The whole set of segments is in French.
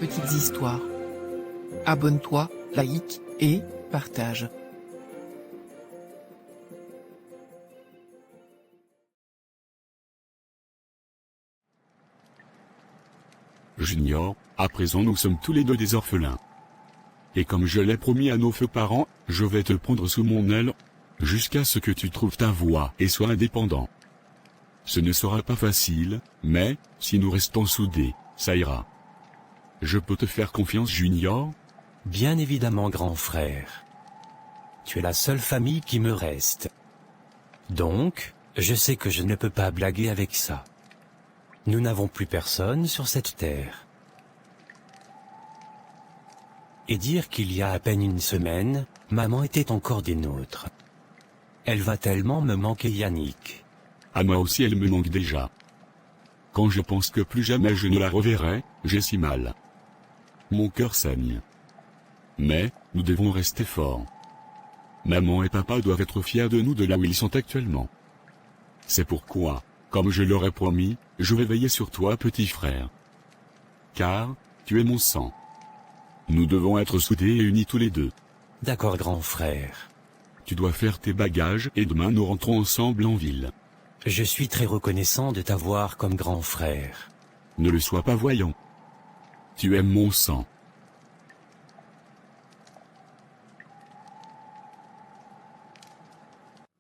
petites histoires. Abonne-toi, like, et partage. Junior, à présent nous sommes tous les deux des orphelins. Et comme je l'ai promis à nos feux parents, je vais te prendre sous mon aile, jusqu'à ce que tu trouves ta voie et sois indépendant. Ce ne sera pas facile, mais, si nous restons soudés, ça ira. Je peux te faire confiance, Junior? Bien évidemment, grand frère. Tu es la seule famille qui me reste. Donc, je sais que je ne peux pas blaguer avec ça. Nous n'avons plus personne sur cette terre. Et dire qu'il y a à peine une semaine, maman était encore des nôtres. Elle va tellement me manquer, Yannick. À moi aussi elle me manque déjà. Quand je pense que plus jamais je ne la reverrai, j'ai si mal. Mon cœur saigne. Mais, nous devons rester forts. Maman et papa doivent être fiers de nous de là où ils sont actuellement. C'est pourquoi, comme je leur ai promis, je vais veiller sur toi, petit frère. Car, tu es mon sang. Nous devons être soudés et unis tous les deux. D'accord, grand frère. Tu dois faire tes bagages et demain nous rentrons ensemble en ville. Je suis très reconnaissant de t'avoir comme grand frère. Ne le sois pas, voyant. Tu aimes mon sang.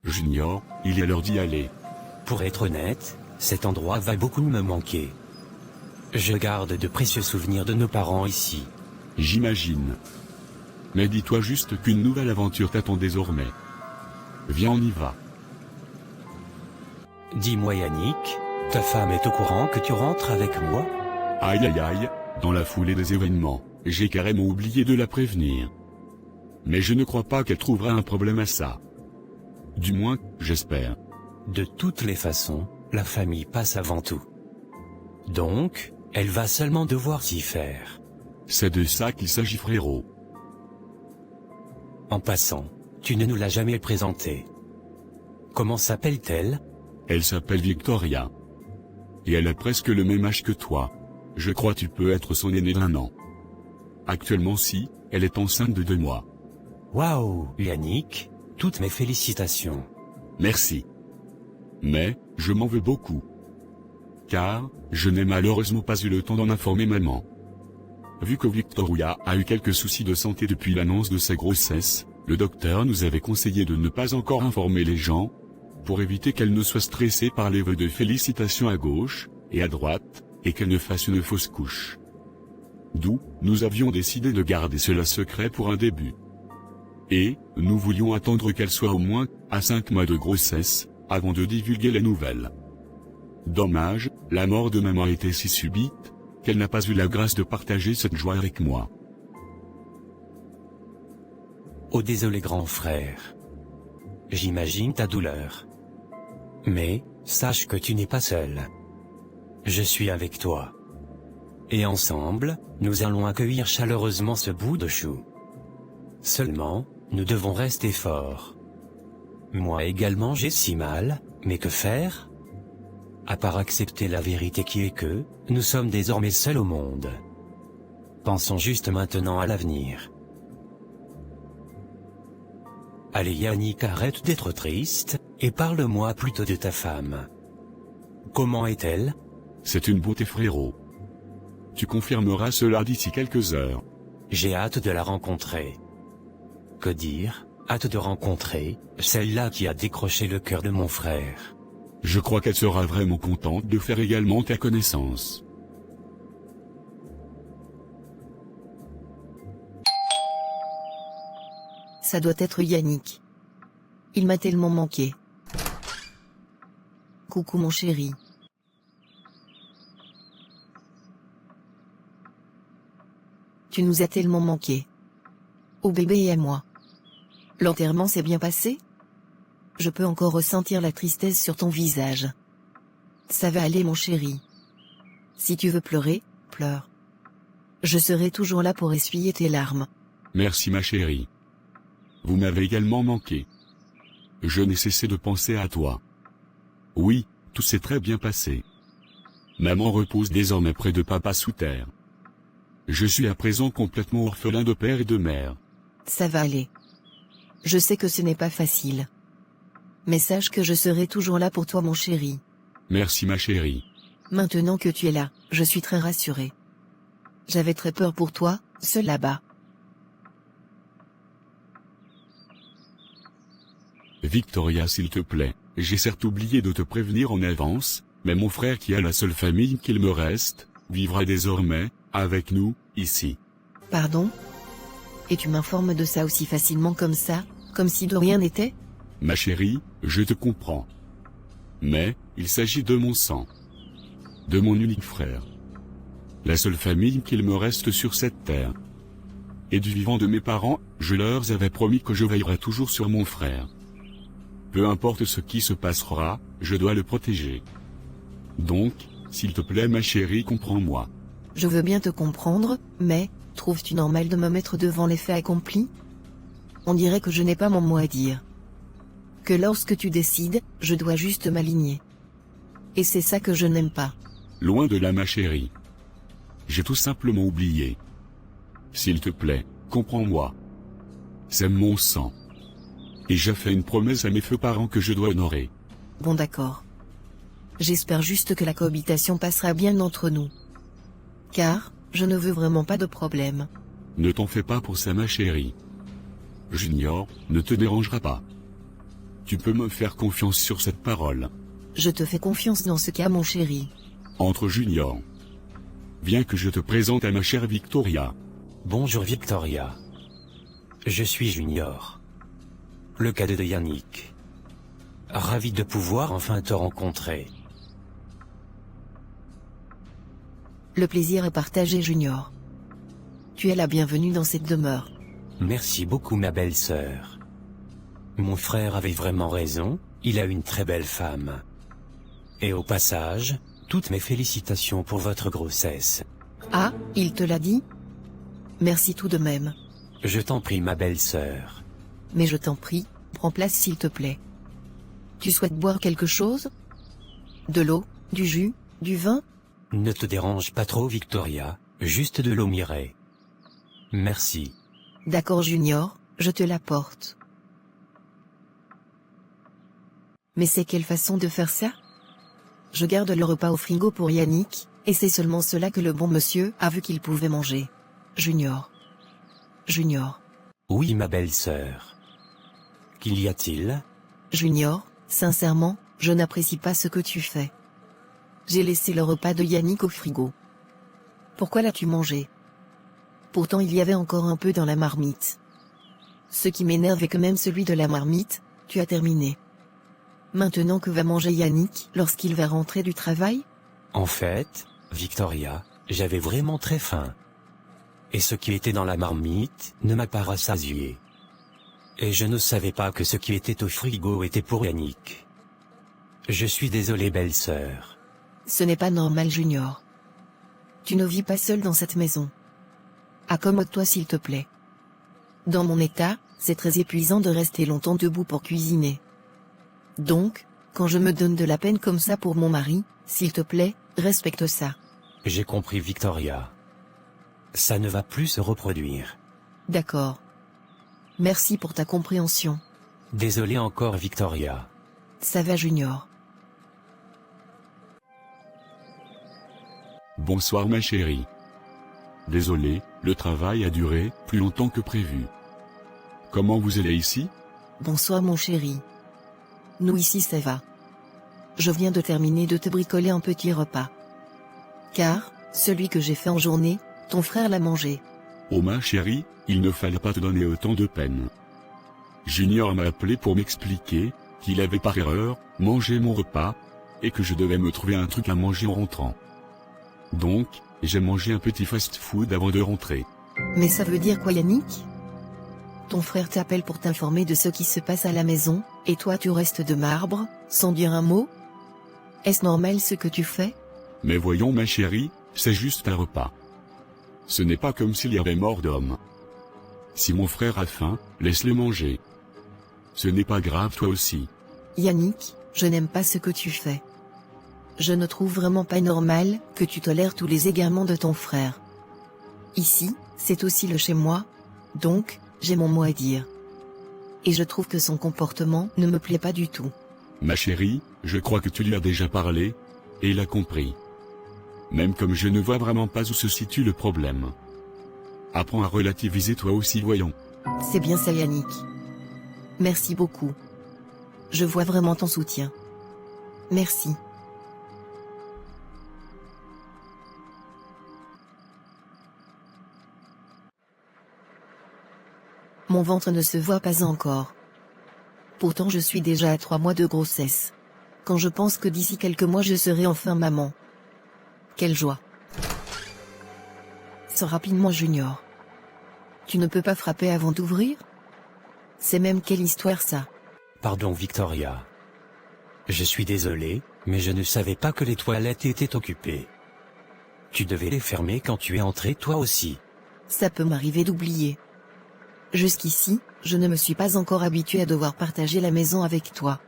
Junior, il est l'heure d'y aller. Pour être honnête, cet endroit va beaucoup me manquer. Je garde de précieux souvenirs de nos parents ici. J'imagine. Mais dis-toi juste qu'une nouvelle aventure t'attend désormais. Viens, on y va. Dis-moi, Yannick, ta femme est au courant que tu rentres avec moi? Aïe aïe aïe, dans la foulée des événements, j'ai carrément oublié de la prévenir. Mais je ne crois pas qu'elle trouvera un problème à ça. Du moins, j'espère. De toutes les façons, la famille passe avant tout. Donc, elle va seulement devoir s'y faire. C'est de ça qu'il s'agit, frérot. En passant, tu ne nous l'as jamais présentée. Comment s'appelle-t-elle? Elle s'appelle Victoria. Et elle a presque le même âge que toi. Je crois tu peux être son aînée d'1 an. Actuellement si, elle est enceinte de 2 mois. Waouh, Yannick, toutes mes félicitations. Merci. Mais, je m'en veux beaucoup. Car, je n'ai malheureusement pas eu le temps d'en informer maman. Vu que Victoria a eu quelques soucis de santé depuis l'annonce de sa grossesse, le docteur nous avait conseillé de ne pas encore informer les gens, pour éviter qu'elle ne soit stressée par les vœux de félicitations à gauche et à droite, et qu'elle ne fasse une fausse couche. D'où, nous avions décidé de garder cela secret pour un début. Et, nous voulions attendre qu'elle soit au moins à 5 mois de grossesse, avant de divulguer les nouvelles. Dommage, la mort de maman était si subite, qu'elle n'a pas eu la grâce de partager cette joie avec moi. Oh, désolé, grand frère. J'imagine ta douleur. Mais, sache que tu n'es pas seul. Je suis avec toi. Et ensemble, nous allons accueillir chaleureusement ce bout de chou. Seulement, nous devons rester forts. Moi également j'ai si mal, mais que faire? À part accepter la vérité qui est que, nous sommes désormais seuls au monde. Pensons juste maintenant à l'avenir. Allez Yannick, arrête d'être triste, et parle-moi plutôt de ta femme. Comment est-elle? C'est une beauté, frérot. Tu confirmeras cela d'ici quelques heures. J'ai hâte de la rencontrer. Que dire, hâte de rencontrer, celle-là qui a décroché le cœur de mon frère. Je crois qu'elle sera vraiment contente de faire également ta connaissance. Ça doit être Yannick. Il m'a tellement manqué. Coucou mon chéri. Tu nous as tellement manqué. Au bébé et à moi. L'enterrement s'est bien passé? Je peux encore ressentir la tristesse sur ton visage. Ça va aller mon chéri. Si tu veux pleurer, pleure. Je serai toujours là pour essuyer tes larmes. Merci ma chérie. Vous m'avez également manqué. Je n'ai cessé de penser à toi. Oui, tout s'est très bien passé. Maman repose désormais près de papa sous terre. Je suis à présent complètement orphelin de père et de mère. Ça va aller. Je sais que ce n'est pas facile. Mais sache que je serai toujours là pour toi mon chéri. Merci ma chérie. Maintenant que tu es là, je suis très rassurée. J'avais très peur pour toi, seul là-bas. Victoria s'il te plaît, j'ai certes oublié de te prévenir en avance, mais mon frère qui a la seule famille qu'il me reste, vivra désormais, avec nous, ici. Pardon? Et tu m'informes de ça aussi facilement comme ça, comme si de rien n'était? Ma chérie, je te comprends. Mais, il s'agit de mon sang. De mon unique frère. La seule famille qu'il me reste sur cette terre. Et du vivant de mes parents, je leur avais promis que je veillerais toujours sur mon frère. Peu importe ce qui se passera, je dois le protéger. Donc, s'il te plaît ma chérie, comprends-moi. Je veux bien te comprendre, mais, trouves-tu normal de me mettre devant les faits accomplis? On dirait que je n'ai pas mon mot à dire. Que lorsque tu décides, je dois juste m'aligner. Et c'est ça que je n'aime pas. Loin de là ma chérie. J'ai tout simplement oublié. S'il te plaît, comprends-moi. C'est mon sang. Et j'ai fait une promesse à mes feux parents que je dois honorer. Bon d'accord. J'espère juste que la cohabitation passera bien entre nous. Car, je ne veux vraiment pas de problème. Ne t'en fais pas pour ça ma chérie. Junior, ne te dérangera pas. Tu peux me faire confiance sur cette parole. Je te fais confiance dans ce cas mon chéri. Entre Junior. Viens que je te présente à ma chère Victoria. Bonjour Victoria. Je suis Junior. Le cadet de Yannick. Ravi de pouvoir enfin te rencontrer. Le plaisir est partagé Junior. Tu es la bienvenue dans cette demeure. Merci beaucoup ma belle-sœur. Mon frère avait vraiment raison, il a une très belle femme. Et au passage, toutes mes félicitations pour votre grossesse. Ah, il te l'a dit? Merci tout de même. Je t'en prie ma belle-sœur. Mais je t'en prie, prends place s'il te plaît. Tu souhaites boire quelque chose? De l'eau, du jus, du vin? Ne te dérange pas trop Victoria, juste de l'eau Mireille. Merci. D'accord Junior, je te l'apporte. Mais c'est quelle façon de faire ça? Je garde le repas au frigo pour Yannick, et c'est seulement cela que le bon monsieur a vu qu'il pouvait manger. Junior. Junior. Oui ma belle-sœur. Qu'y a-t-il? Junior, sincèrement, je n'apprécie pas ce que tu fais. J'ai laissé le repas de Yannick au frigo. Pourquoi l'as-tu mangé? Pourtant il y avait encore un peu dans la marmite. Ce qui m'énerve est que même celui de la marmite, tu as terminé. Maintenant que va manger Yannick lorsqu'il va rentrer du travail? En fait, Victoria, j'avais vraiment très faim. Et ce qui était dans la marmite ne m'a pas rassasié. Et je ne savais pas que ce qui était au frigo était pour Yannick. Je suis désolé belle-sœur. Ce n'est pas normal Junior. Tu ne vis pas seul dans cette maison. Accommode-toi s'il te plaît. Dans mon état, c'est très épuisant de rester longtemps debout pour cuisiner. Donc, quand je me donne de la peine comme ça pour mon mari, s'il te plaît, respecte ça. J'ai compris Victoria. Ça ne va plus se reproduire. D'accord. Merci pour ta compréhension. Désolé encore Victoria. Ça va Junior. Bonsoir ma chérie. Désolé, le travail a duré plus longtemps que prévu. Comment vous allez ici? Bonsoir mon chéri. Nous ici ça va. Je viens de terminer de te bricoler un petit repas. Car, celui que j'ai fait en journée, ton frère l'a mangé. Oh ma chérie, il ne fallait pas te donner autant de peine. Junior m'a appelé pour m'expliquer qu'il avait par erreur mangé mon repas, et que je devais me trouver un truc à manger en rentrant. Donc, j'ai mangé un petit fast-food avant de rentrer. Mais ça veut dire quoi Yannick? Ton frère t'appelle pour t'informer de ce qui se passe à la maison, et toi tu restes de marbre, sans dire un mot? Est-ce normal ce que tu fais? Mais voyons ma chérie, c'est juste un repas. Ce n'est pas comme s'il y avait mort d'homme. Si mon frère a faim, laisse-le manger. Ce n'est pas grave toi aussi. Yannick, je n'aime pas ce que tu fais. Je ne trouve vraiment pas normal que tu tolères tous les égarements de ton frère. Ici, c'est aussi le chez moi, donc, j'ai mon mot à dire. Et je trouve que son comportement ne me plaît pas du tout. Ma chérie, je crois que tu lui as déjà parlé, et il a compris. Même comme je ne vois vraiment pas où se situe le problème. Apprends à relativiser toi aussi, voyons. C'est bien ça, Yannick. Merci beaucoup. Je vois vraiment ton soutien. Merci. Mon ventre ne se voit pas encore. Pourtant je suis déjà à 3 mois de grossesse. Quand je pense que d'ici quelques mois je serai enfin maman. Quelle joie. Sors rapidement, Junior. Tu ne peux pas frapper avant d'ouvrir? C'est même quelle histoire ça? Pardon Victoria. Je suis désolé, mais je ne savais pas que les toilettes étaient occupées. Tu devais les fermer quand tu es entré toi aussi. Ça peut m'arriver d'oublier. Jusqu'ici, je ne me suis pas encore habitué à devoir partager la maison avec toi.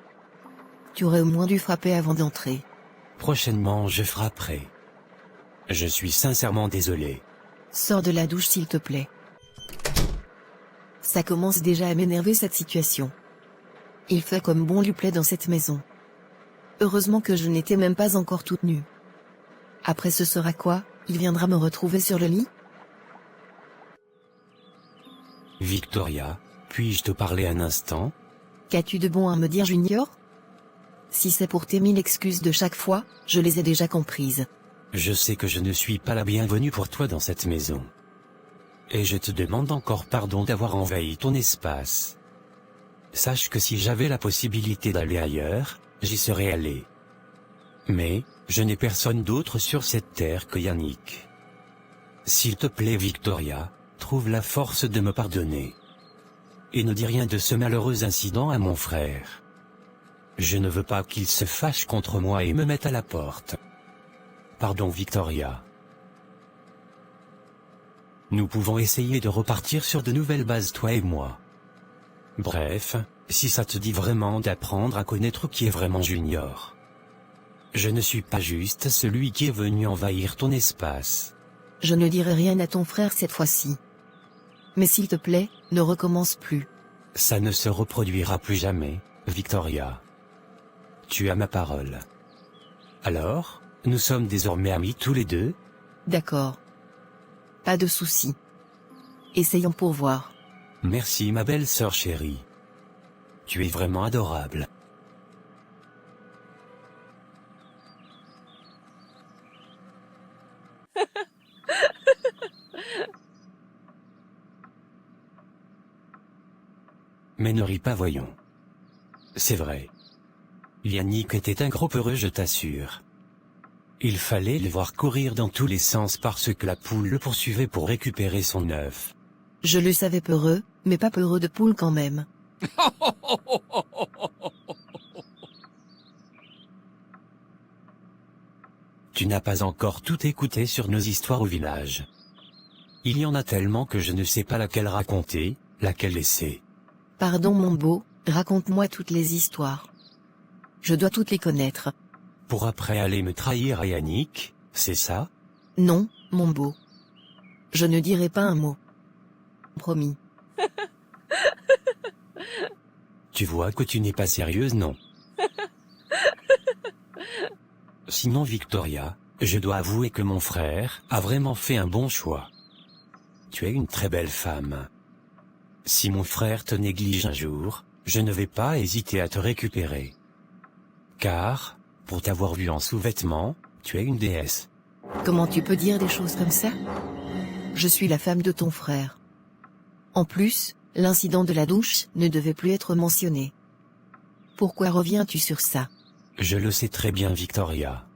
Tu aurais au moins dû frapper avant d'entrer. Prochainement je frapperai. Je suis sincèrement désolé. Sors de la douche s'il te plaît. Ça commence déjà à m'énerver cette situation. Il fait comme bon lui plaît dans cette maison. Heureusement que je n'étais même pas encore toute nue. Après ce sera quoi? Il viendra me retrouver sur le lit? Victoria, puis-je te parler un instant? Qu'as-tu de bon à me dire, Junior? Si c'est pour tes 1000 excuses de chaque fois, je les ai déjà comprises. Je sais que je ne suis pas la bienvenue pour toi dans cette maison. Et je te demande encore pardon d'avoir envahi ton espace. Sache que si j'avais la possibilité d'aller ailleurs, j'y serais allé. Mais, je n'ai personne d'autre sur cette terre que Yannick. S'il te plaît Victoria, trouve la force de me pardonner. Et ne dis rien de ce malheureux incident à mon frère. Je ne veux pas qu'il se fâche contre moi et me mette à la porte. Pardon Victoria. Nous pouvons essayer de repartir sur de nouvelles bases toi et moi. Bref, si ça te dit vraiment d'apprendre à connaître qui est vraiment Junior. Je ne suis pas juste celui qui est venu envahir ton espace. Je ne dirai rien à ton frère cette fois-ci. Mais s'il te plaît, ne recommence plus. Ça ne se reproduira plus jamais, Victoria. Tu as ma parole. Alors, nous sommes désormais amis tous les deux? D'accord. Pas de soucis. Essayons pour voir. Merci ma belle sœur chérie. Tu es vraiment adorable. Mais ne ris pas, voyons. C'est vrai. Yannick était un gros peureux, je t'assure. Il fallait le voir courir dans tous les sens parce que la poule le poursuivait pour récupérer son œuf. Je le savais peureux, mais pas peureux de poule quand même. Tu n'as pas encore tout écouté sur nos histoires au village. Il y en a tellement que je ne sais pas laquelle raconter, laquelle laisser. Pardon mon beau, raconte-moi toutes les histoires. Je dois toutes les connaître. Pour après aller me trahir à Yannick, c'est ça? Non, mon beau. Je ne dirai pas un mot. Promis. Tu vois que tu n'es pas sérieuse, non? Sinon Victoria, je dois avouer que mon frère a vraiment fait un bon choix. Tu es une très belle femme. Si mon frère te néglige un jour, je ne vais pas hésiter à te récupérer. Car, pour t'avoir vu en sous-vêtements, tu es une déesse. Comment tu peux dire des choses comme ça? Je suis la femme de ton frère. En plus, l'incident de la douche ne devait plus être mentionné. Pourquoi reviens-tu sur ça? Je le sais très bien, Victoria.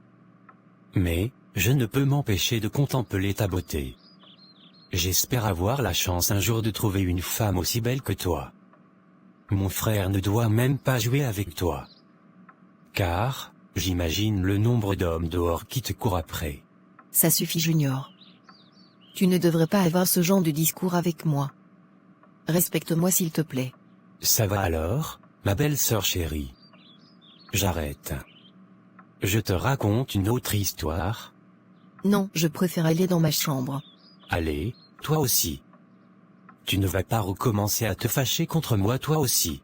Mais, je ne peux m'empêcher de contempler ta beauté. J'espère avoir la chance un jour de trouver une femme aussi belle que toi. Mon frère ne doit même pas jouer avec toi. Car, j'imagine le nombre d'hommes dehors qui te courent après. Ça suffit, Junior. Tu ne devrais pas avoir ce genre de discours avec moi. Respecte-moi s'il te plaît. Ça va alors, ma belle sœur chérie? J'arrête. Je te raconte une autre histoire. Non, je préfère aller dans ma chambre. Allez, toi aussi. Tu ne vas pas recommencer à te fâcher contre moi toi aussi.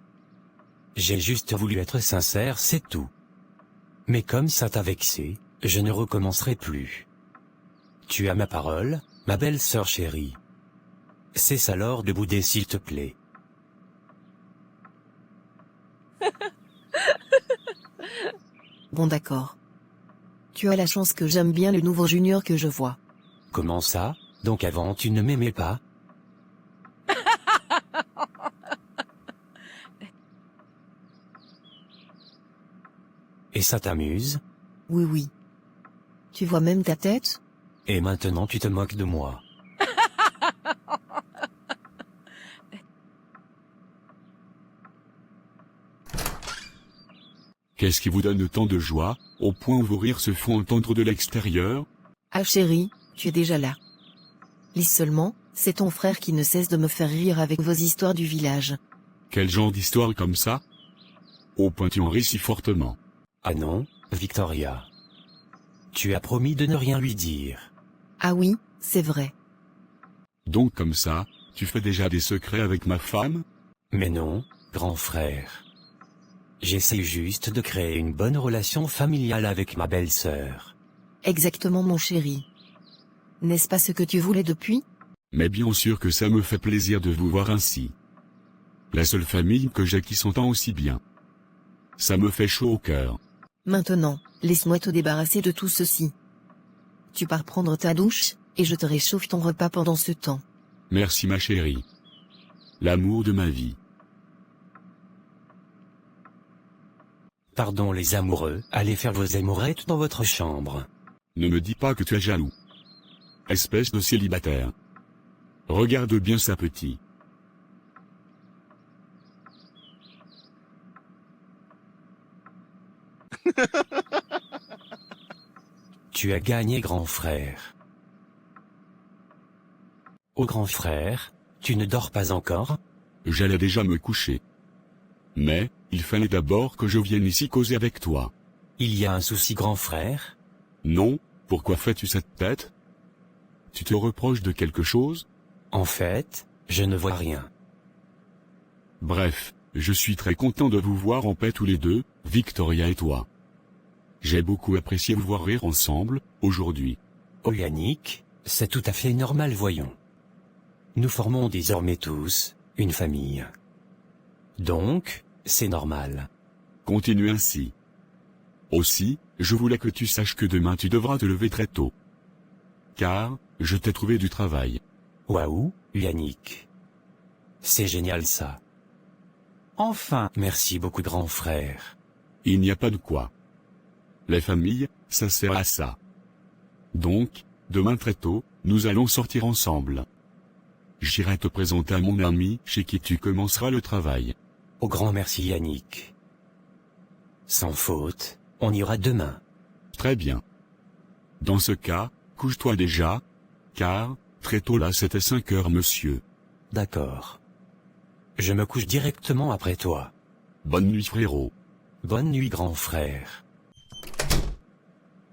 J'ai juste voulu être sincère, c'est tout. Mais comme ça t'a vexé, je ne recommencerai plus. Tu as ma parole, ma belle sœur chérie. Cesse alors de bouder s'il te plaît. Bon d'accord. Tu as la chance que j'aime bien le nouveau junior que je vois. Comment ça? Donc avant tu ne m'aimais pas? Et ça t'amuse? Oui oui. Tu vois même ta tête? Et maintenant tu te moques de moi. Qu'est-ce qui vous donne tant de joie, au point où vos rires se font entendre de l'extérieur? Ah chérie, tu es déjà là. Lis seulement, c'est ton frère qui ne cesse de me faire rire avec vos histoires du village. Quel genre d'histoire comme ça? Au point tu en ris si fortement. Ah non, Victoria. Tu as promis de ne rien lui dire. Ah oui, c'est vrai. Donc comme ça, tu fais déjà des secrets avec ma femme? Mais non, grand frère. J'essaie juste de créer une bonne relation familiale avec ma belle-sœur. Exactement mon chéri. N'est-ce pas ce que tu voulais depuis? Mais bien sûr que ça me fait plaisir de vous voir ainsi. La seule famille que j'ai qui s'entend aussi bien. Ça me fait chaud au cœur. Maintenant, laisse-moi te débarrasser de tout ceci. Tu pars prendre ta douche, et je te réchauffe ton repas pendant ce temps. Merci ma chérie. L'amour de ma vie. Pardon les amoureux, allez faire vos amourettes dans votre chambre. Ne me dis pas que tu es jaloux. Espèce de célibataire. Regarde bien ça petit. Tu as gagné grand frère. Oh grand frère, tu ne dors pas encore? J'allais déjà me coucher. Mais, il fallait d'abord que je vienne ici causer avec toi. Il y a un souci grand frère? Non, pourquoi fais-tu cette tête? Tu te reproches de quelque chose? En fait, je ne vois rien. Bref, je suis très content de vous voir en paix tous les deux, Victoria et toi. J'ai beaucoup apprécié vous voir rire ensemble, aujourd'hui. Oh Yannick, c'est tout à fait normal voyons. Nous formons désormais tous, une famille. Donc, c'est normal. Continue ainsi. Aussi, je voulais que tu saches que demain tu devras te lever très tôt. Car, je t'ai trouvé du travail. Waouh, Yannick. C'est génial ça. Enfin, merci beaucoup grand frère. Il n'y a pas de quoi. Les familles, ça sert à ça. Donc, demain très tôt, nous allons sortir ensemble. J'irai te présenter à mon ami chez qui tu commenceras le travail. Au grand merci Yannick. Sans faute, on ira demain. Très bien. Dans ce cas, couche-toi déjà, car, très tôt là c'était 5 heures monsieur. D'accord. Je me couche directement après toi. Bonne nuit frérot. Bonne nuit grand frère.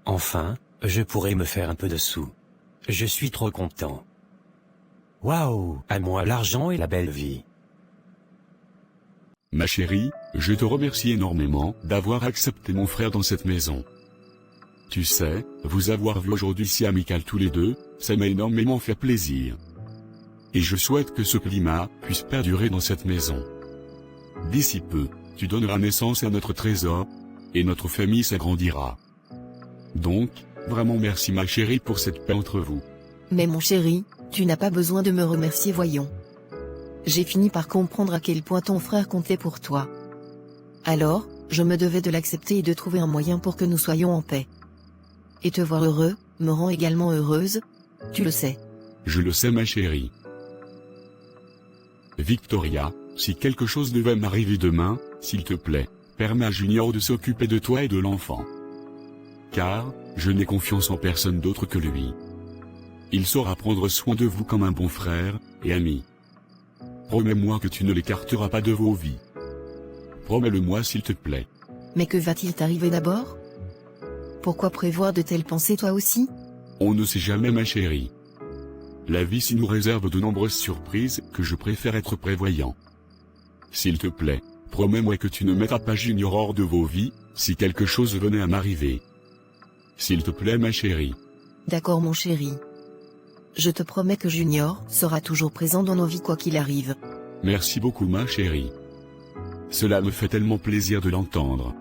Enfin, je pourrai me faire un peu de sous. Je suis trop content. Waouh, à moi l'argent et la belle vie. Ma chérie, je te remercie énormément d'avoir accepté mon frère dans cette maison. Tu sais, vous avoir vu aujourd'hui si amical tous les deux, ça m'a énormément fait plaisir. Et je souhaite que ce climat puisse perdurer dans cette maison. D'ici peu, tu donneras naissance à notre trésor, et notre famille s'agrandira. Donc, vraiment merci ma chérie pour cette paix entre vous. Mais mon chéri, tu n'as pas besoin de me remercier voyons. J'ai fini par comprendre à quel point ton frère comptait pour toi. Alors, je me devais de l'accepter et de trouver un moyen pour que nous soyons en paix. Et te voir heureux, me rend également heureuse, tu le sais. Je le sais ma chérie. Victoria, si quelque chose devait m'arriver demain, s'il te plaît, permets à Junior de s'occuper de toi et de l'enfant. Car, je n'ai confiance en personne d'autre que lui. Il saura prendre soin de vous comme un bon frère et ami. Promets-moi que tu ne l'écarteras pas de vos vies. Promets-le-moi s'il te plaît. Mais que va-t-il t'arriver d'abord? Pourquoi prévoir de telles pensées toi aussi? On ne sait jamais ma chérie. La vie s'y nous réserve de nombreuses surprises que je préfère être prévoyant. S'il te plaît, promets-moi que tu ne mettras pas Junior hors de vos vies, si quelque chose venait à m'arriver. S'il te plaît ma chérie. D'accord mon chéri. Je te promets que Junior sera toujours présent dans nos vies quoi qu'il arrive. Merci beaucoup ma chérie. Cela me fait tellement plaisir de l'entendre.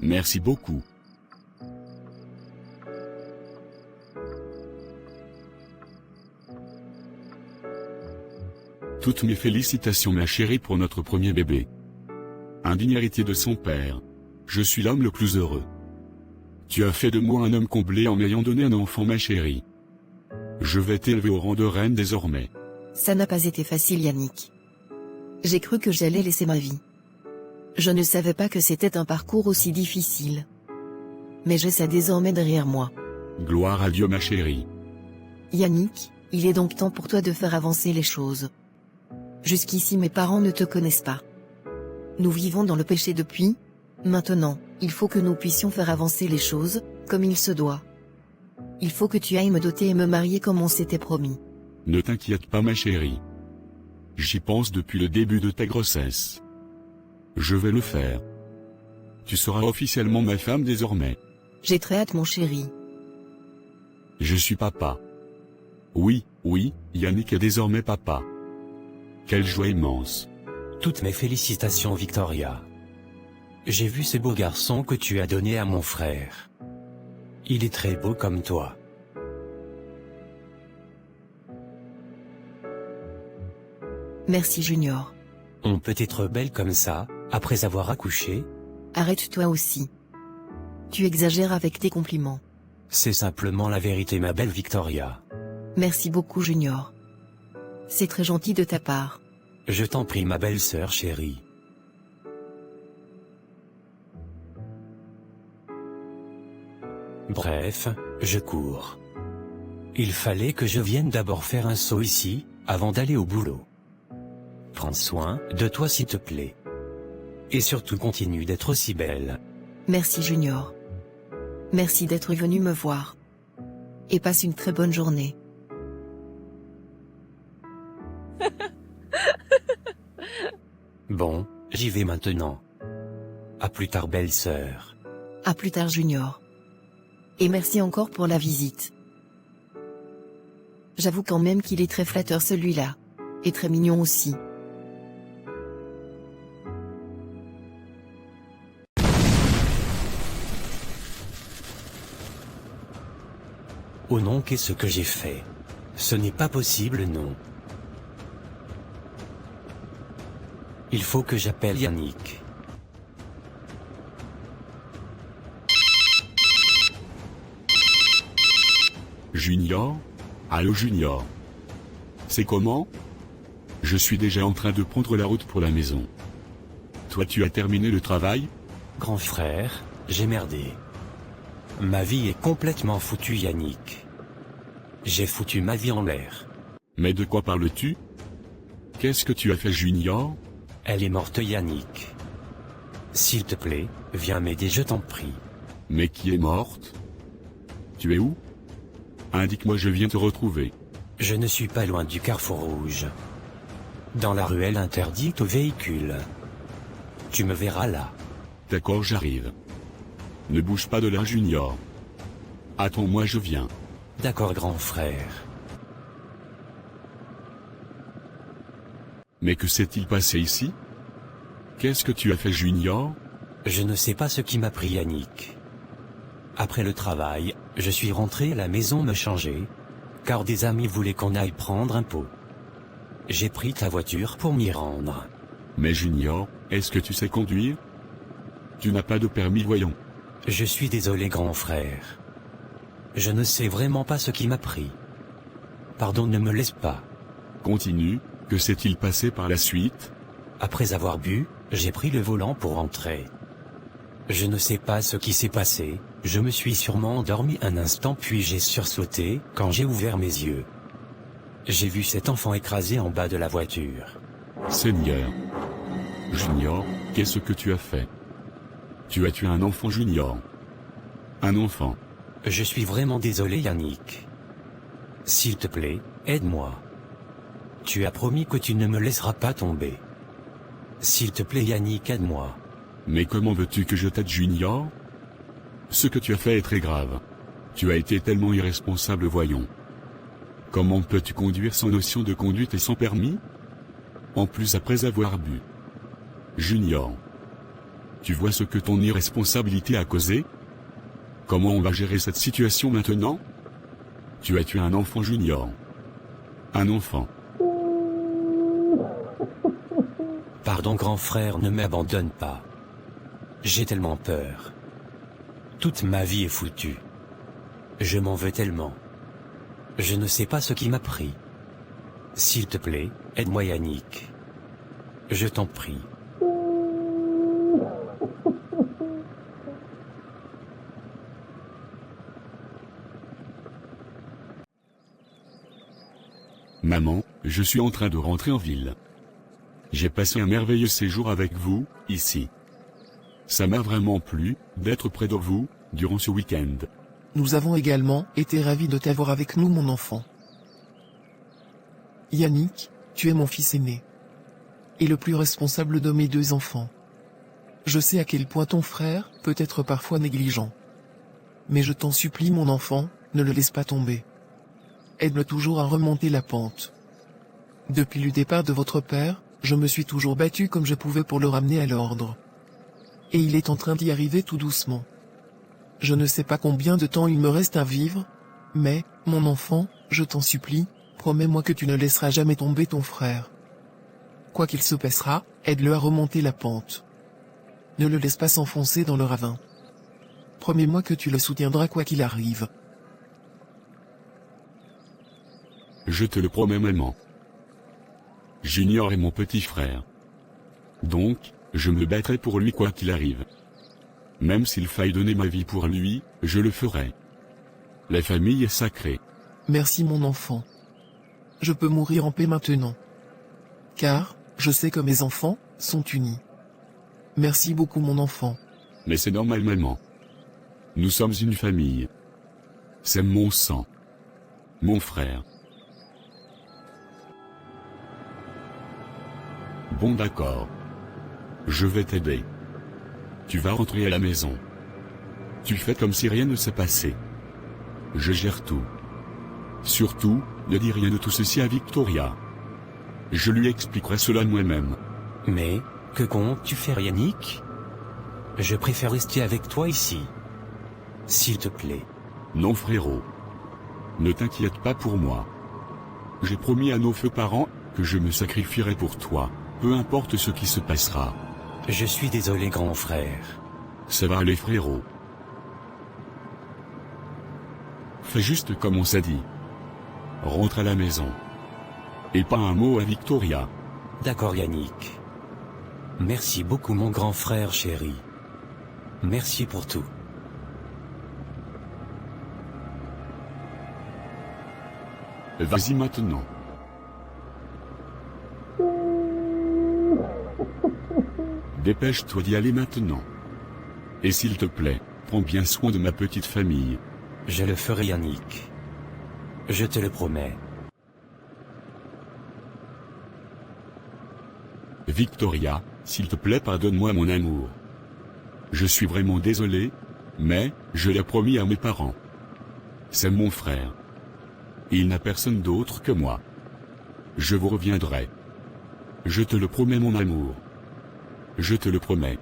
Merci beaucoup. Toutes mes félicitations ma chérie pour notre premier bébé. Un digne héritier de son père. Je suis l'homme le plus heureux. Tu as fait de moi un homme comblé en m'ayant donné un enfant ma chérie. Je vais t'élever au rang de reine désormais. Ça n'a pas été facile Yannick. J'ai cru que j'allais laisser ma vie. Je ne savais pas que c'était un parcours aussi difficile. Mais j'ai ça désormais derrière moi. Gloire à Dieu ma chérie. Yannick, il est donc temps pour toi de faire avancer les choses. Jusqu'ici mes parents ne te connaissent pas. Nous vivons dans le péché depuis. Maintenant, il faut que nous puissions faire avancer les choses, comme il se doit. Il faut que tu ailles me doter et me marier comme on s'était promis. Ne t'inquiète pas ma chérie. J'y pense depuis le début de ta grossesse. Je vais le faire. Tu seras officiellement ma femme désormais. J'ai très hâte mon chéri. Je suis papa. Oui, Yannick est désormais papa. Quelle joie immense. Toutes mes félicitations Victoria. J'ai vu ce beau garçon que tu as donné à mon frère. Il est très beau comme toi. Merci Junior. On peut être belle comme ça, après avoir accouché? Arrête-toi aussi. Tu exagères avec tes compliments. C'est simplement la vérité ma belle Victoria. Merci beaucoup Junior. C'est très gentil de ta part. Je t'en prie ma belle-sœur chérie. Bref, je cours. Il fallait que je vienne d'abord faire un saut ici, avant d'aller au boulot. Prends soin de toi s'il te plaît. Et surtout continue d'être aussi belle. Merci Junior. Merci d'être venu me voir. Et passe une très bonne journée. Bon, j'y vais maintenant. À plus tard belle-sœur. À plus tard Junior. Et merci encore pour la visite. J'avoue quand même qu'il est très flatteur celui-là. Et très mignon aussi. Oh non, qu'est-ce que j'ai fait? Ce n'est pas possible, non. Il faut que j'appelle Yannick. Junior? Allô Junior? C'est comment? Je suis déjà en train de prendre la route pour la maison. Toi tu as terminé le travail? Grand frère, j'ai merdé. Ma vie est complètement foutue Yannick. J'ai foutu ma vie en l'air. Mais de quoi parles-tu? Qu'est-ce que tu as fait Junior? Elle est morte Yannick. S'il te plaît, viens m'aider je t'en prie. Mais qui est morte? Tu es où? Indique-moi je viens te retrouver. Je ne suis pas loin du carrefour rouge. Dans la ruelle interdite aux véhicules. Tu me verras là. D'accord j'arrive. Ne bouge pas de là Junior. Attends-moi je viens. D'accord grand frère. Mais que s'est-il passé ici? Qu'est-ce que tu as fait Junior? Je ne sais pas ce qui m'a pris Yannick. Après le travail, je suis rentré à la maison me changer, car des amis voulaient qu'on aille prendre un pot. J'ai pris ta voiture pour m'y rendre. Mais Junior, est-ce que tu sais conduire? Tu n'as pas de permis voyons. Je suis désolé grand frère. Je ne sais vraiment pas ce qui m'a pris. Pardon ne me laisse pas. Continue, que s'est-il passé par la suite? Après avoir bu, j'ai pris le volant pour rentrer. Je ne sais pas ce qui s'est passé, je me suis sûrement endormi un instant puis j'ai sursauté quand j'ai ouvert mes yeux. J'ai vu cet enfant écrasé en bas de la voiture. Seigneur. Junior, qu'est-ce que tu as fait? Tu as tué un enfant Junior. Un enfant. Je suis vraiment désolé Yannick. S'il te plaît, Aide-moi. Tu as promis que tu ne me laisseras pas tomber. S'il te plaît Yannick, aide-moi. Mais comment veux-tu que je t'aide, Junior? Ce que tu as fait est très grave. Tu as été tellement irresponsable, voyons. Comment peux-tu conduire sans notion de conduite et sans permis? En plus après avoir bu. Junior. Tu vois ce que ton irresponsabilité a causé? Comment on va gérer cette situation maintenant? Tu as tué un enfant, Junior. Un enfant. Pardon grand frère, ne m'abandonne pas. J'ai tellement peur. Toute ma vie est foutue. Je m'en veux tellement. Je ne sais pas ce qui m'a pris. S'il te plaît, aide-moi Yannick. Je t'en prie. Maman, je suis en train de rentrer en ville. J'ai passé un merveilleux séjour avec vous, ici. Ça m'a vraiment plu, d'être près de vous, durant ce week-end. Nous avons également été ravis de t'avoir avec nous, mon enfant. Yannick, tu es mon fils aîné. Et le plus responsable de mes 2 enfants. Je sais à quel point ton frère peut être parfois négligent. Mais je t'en supplie, mon enfant, ne le laisse pas tomber. Aide-le toujours à remonter la pente. Depuis le départ de votre père, je me suis toujours battu comme je pouvais pour le ramener à l'ordre. Et il est en train d'y arriver tout doucement. Je ne sais pas combien de temps il me reste à vivre, mais, mon enfant, je t'en supplie, promets-moi que tu ne laisseras jamais tomber ton frère. Quoi qu'il se passera, aide-le à remonter la pente. Ne le laisse pas s'enfoncer dans le ravin. Promets-moi que tu le soutiendras quoi qu'il arrive. Je te le promets, maman. Junior est mon petit frère. Donc, je me battrai pour lui quoi qu'il arrive. Même s'il faille donner ma vie pour lui, je le ferai. La famille est sacrée. Merci mon enfant. Je peux mourir en paix maintenant. Car, je sais que mes enfants sont unis. Merci beaucoup mon enfant. Mais c'est normal, maman. Nous sommes une famille. C'est mon sang. Mon frère. Bon d'accord. Je vais t'aider. Tu vas rentrer à la maison. Tu fais comme si rien ne s'est passé. Je gère tout. Surtout, ne dis rien de tout ceci à Victoria. Je lui expliquerai cela moi-même. Mais, que comptes-tu faire Yannick? Je préfère rester avec toi ici. S'il te plaît. Non frérot. Ne t'inquiète pas pour moi. J'ai promis à nos feux parents que je me sacrifierai pour toi, peu importe ce qui se passera. Je suis désolé grand frère. Ça va aller frérot. Fais juste comme on s'est dit. Rentre à la maison. Et pas un mot à Victoria. D'accord Yannick. Merci beaucoup mon grand frère chéri. Merci pour tout. Vas-y maintenant. Dépêche-toi d'y aller maintenant. Et s'il te plaît, prends bien soin de ma petite famille. Je le ferai Yannick. Je te le promets. Victoria, s'il te plaît pardonne-moi mon amour. Je suis vraiment désolé, mais, je l'ai promis à mes parents. C'est mon frère. Il n'a personne d'autre que moi. Je vous reviendrai. Je te le promets mon amour. Je te le promets.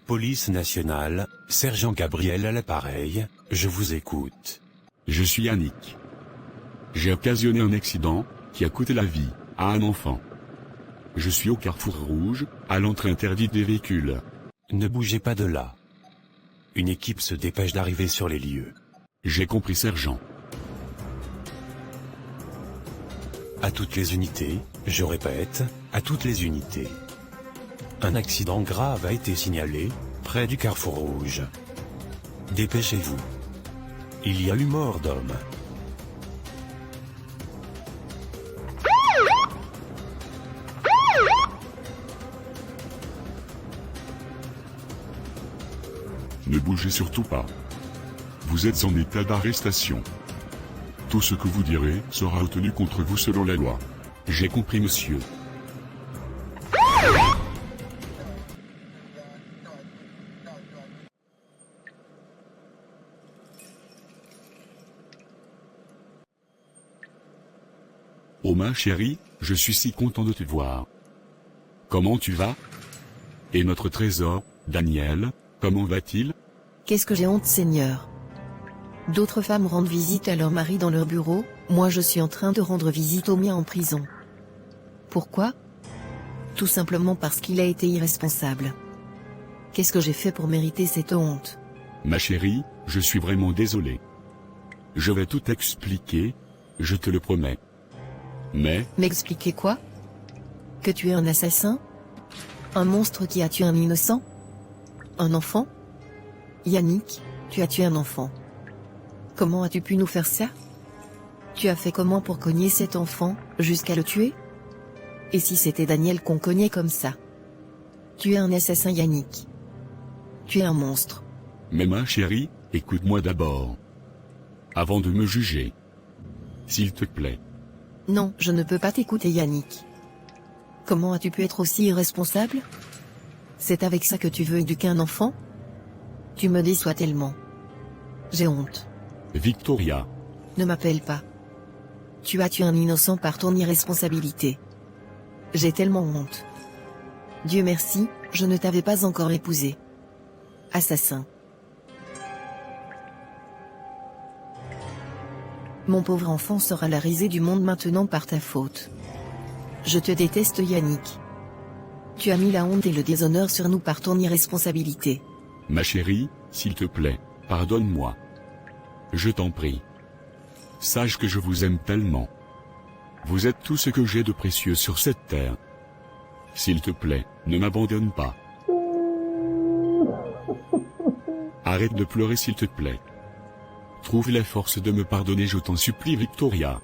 Police nationale, sergent Gabriel à l'appareil, je vous écoute. Je suis Yannick. J'ai occasionné un accident, qui a coûté la vie, à un enfant. Je suis au carrefour rouge, à l'entrée interdite des véhicules. Ne bougez pas de là. Une équipe se dépêche d'arriver sur les lieux. J'ai compris sergent. À toutes les unités, je répète, à toutes les unités. Un accident grave a été signalé, près du carrefour rouge. Dépêchez-vous. Il y a eu mort d'homme. Ne bougez surtout pas. Vous êtes en état d'arrestation. Tout ce que vous direz sera retenu contre vous selon la loi. J'ai compris, monsieur. Oh ma chérie, je suis si content de te voir. Comment tu vas? Et notre trésor, Daniel, comment va-t-il? Qu'est-ce que j'ai honte, Seigneur. D'autres femmes rendent visite à leur mari dans leur bureau, moi je suis en train de rendre visite au mien en prison. Pourquoi? Tout simplement parce qu'il a été irresponsable. Qu'est-ce que j'ai fait pour mériter cette honte? Ma chérie, je suis vraiment désolé. Je vais tout expliquer, je te le promets. Mais... M'expliquer quoi? Que tu es un assassin? Un monstre qui a tué un innocent? Un enfant? Yannick, tu as tué un enfant. Comment as-tu pu nous faire ça? Tu as fait comment pour cogner cet enfant, jusqu'à le tuer? Et si c'était Daniel qu'on cognait comme ça? Tu es un assassin, Yannick. Tu es un monstre. Mais ma chérie, écoute-moi d'abord. Avant de me juger. S'il te plaît. Non, je ne peux pas t'écouter, Yannick. Comment as-tu pu être aussi irresponsable? C'est avec ça que tu veux éduquer un enfant? Tu me déçois tellement. J'ai honte. Victoria. Ne m'appelle pas. Tu as tué un innocent par ton irresponsabilité. J'ai tellement honte. Dieu merci, je ne t'avais pas encore épousé. Assassin. Mon pauvre enfant sera la risée du monde maintenant par ta faute. Je te déteste, Yannick. Tu as mis la honte et le déshonneur sur nous par ton irresponsabilité. Ma chérie, s'il te plaît, pardonne-moi. Je t'en prie. Sache que je vous aime tellement. Vous êtes tout ce que j'ai de précieux sur cette terre. S'il te plaît, ne m'abandonne pas. Arrête de pleurer, s'il te plaît. Trouve la force de me pardonner, je t'en supplie, Victoria.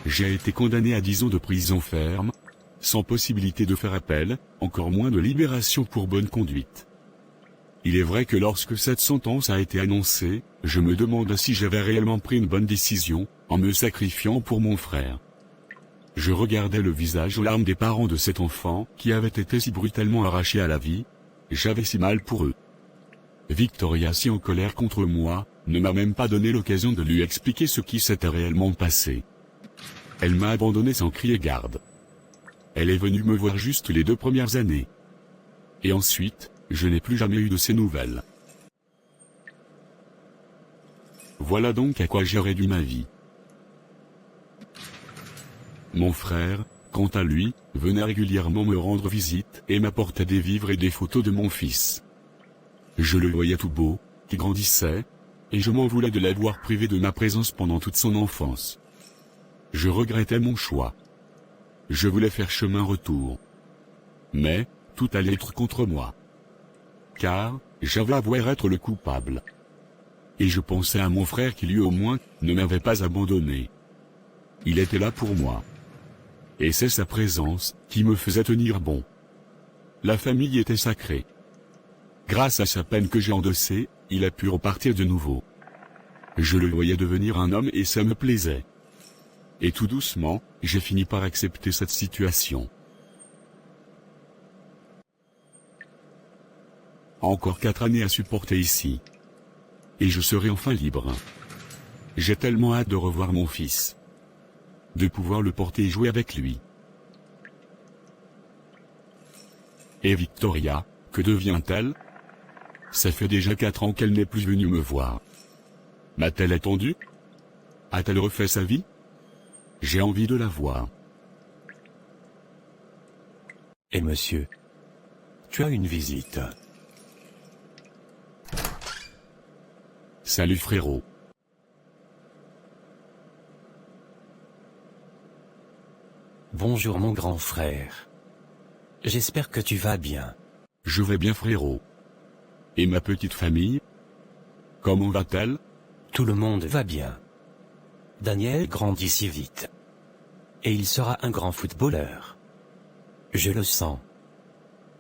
J'ai été condamné à 10 ans de prison ferme, sans possibilité de faire appel, encore moins de libération pour bonne conduite. Il est vrai que lorsque cette sentence a été annoncée, je me demande si j'avais réellement pris une bonne décision, en me sacrifiant pour mon frère. Je regardais le visage aux larmes des parents de cet enfant, qui avait été si brutalement arraché à la vie. J'avais si mal pour eux. Victoria, si en colère contre moi, ne m'a même pas donné l'occasion de lui expliquer ce qui s'était réellement passé. Elle m'a abandonné sans crier garde. Elle est venue me voir juste les 2 premières années. Et ensuite, je n'ai plus jamais eu de ses nouvelles. Voilà donc à quoi j'ai réduit ma vie. Mon frère, quant à lui, venait régulièrement me rendre visite et m'apportait des vivres et des photos de mon fils. Je le voyais tout beau, qui grandissait, et je m'en voulais de l'avoir privé de ma présence pendant toute son enfance. Je regrettais mon choix. Je voulais faire chemin retour. Mais, tout allait être contre moi. Car, j'avais avoué être le coupable. Et je pensais à mon frère qui lui au moins, ne m'avait pas abandonné. Il était là pour moi. Et c'est sa présence, qui me faisait tenir bon. La famille était sacrée. Grâce à sa peine que j'ai endossée, il a pu repartir de nouveau. Je le voyais devenir un homme et ça me plaisait. Et tout doucement, j'ai fini par accepter cette situation. Encore 4 années à supporter ici. Et je serai enfin libre. J'ai tellement hâte de revoir mon fils. De pouvoir le porter et jouer avec lui. Et Victoria, que devient-elle? Ça fait déjà 4 ans qu'elle n'est plus venue me voir. M'a-t-elle attendu? A-t-elle refait sa vie? J'ai envie de la voir. Et monsieur, tu as une visite. Salut frérot. Bonjour mon grand frère. J'espère que tu vas bien. Je vais bien frérot. Et ma petite famille? Comment va-t-elle? Tout le monde va bien. Daniel grandit si vite. Et il sera un grand footballeur. Je le sens.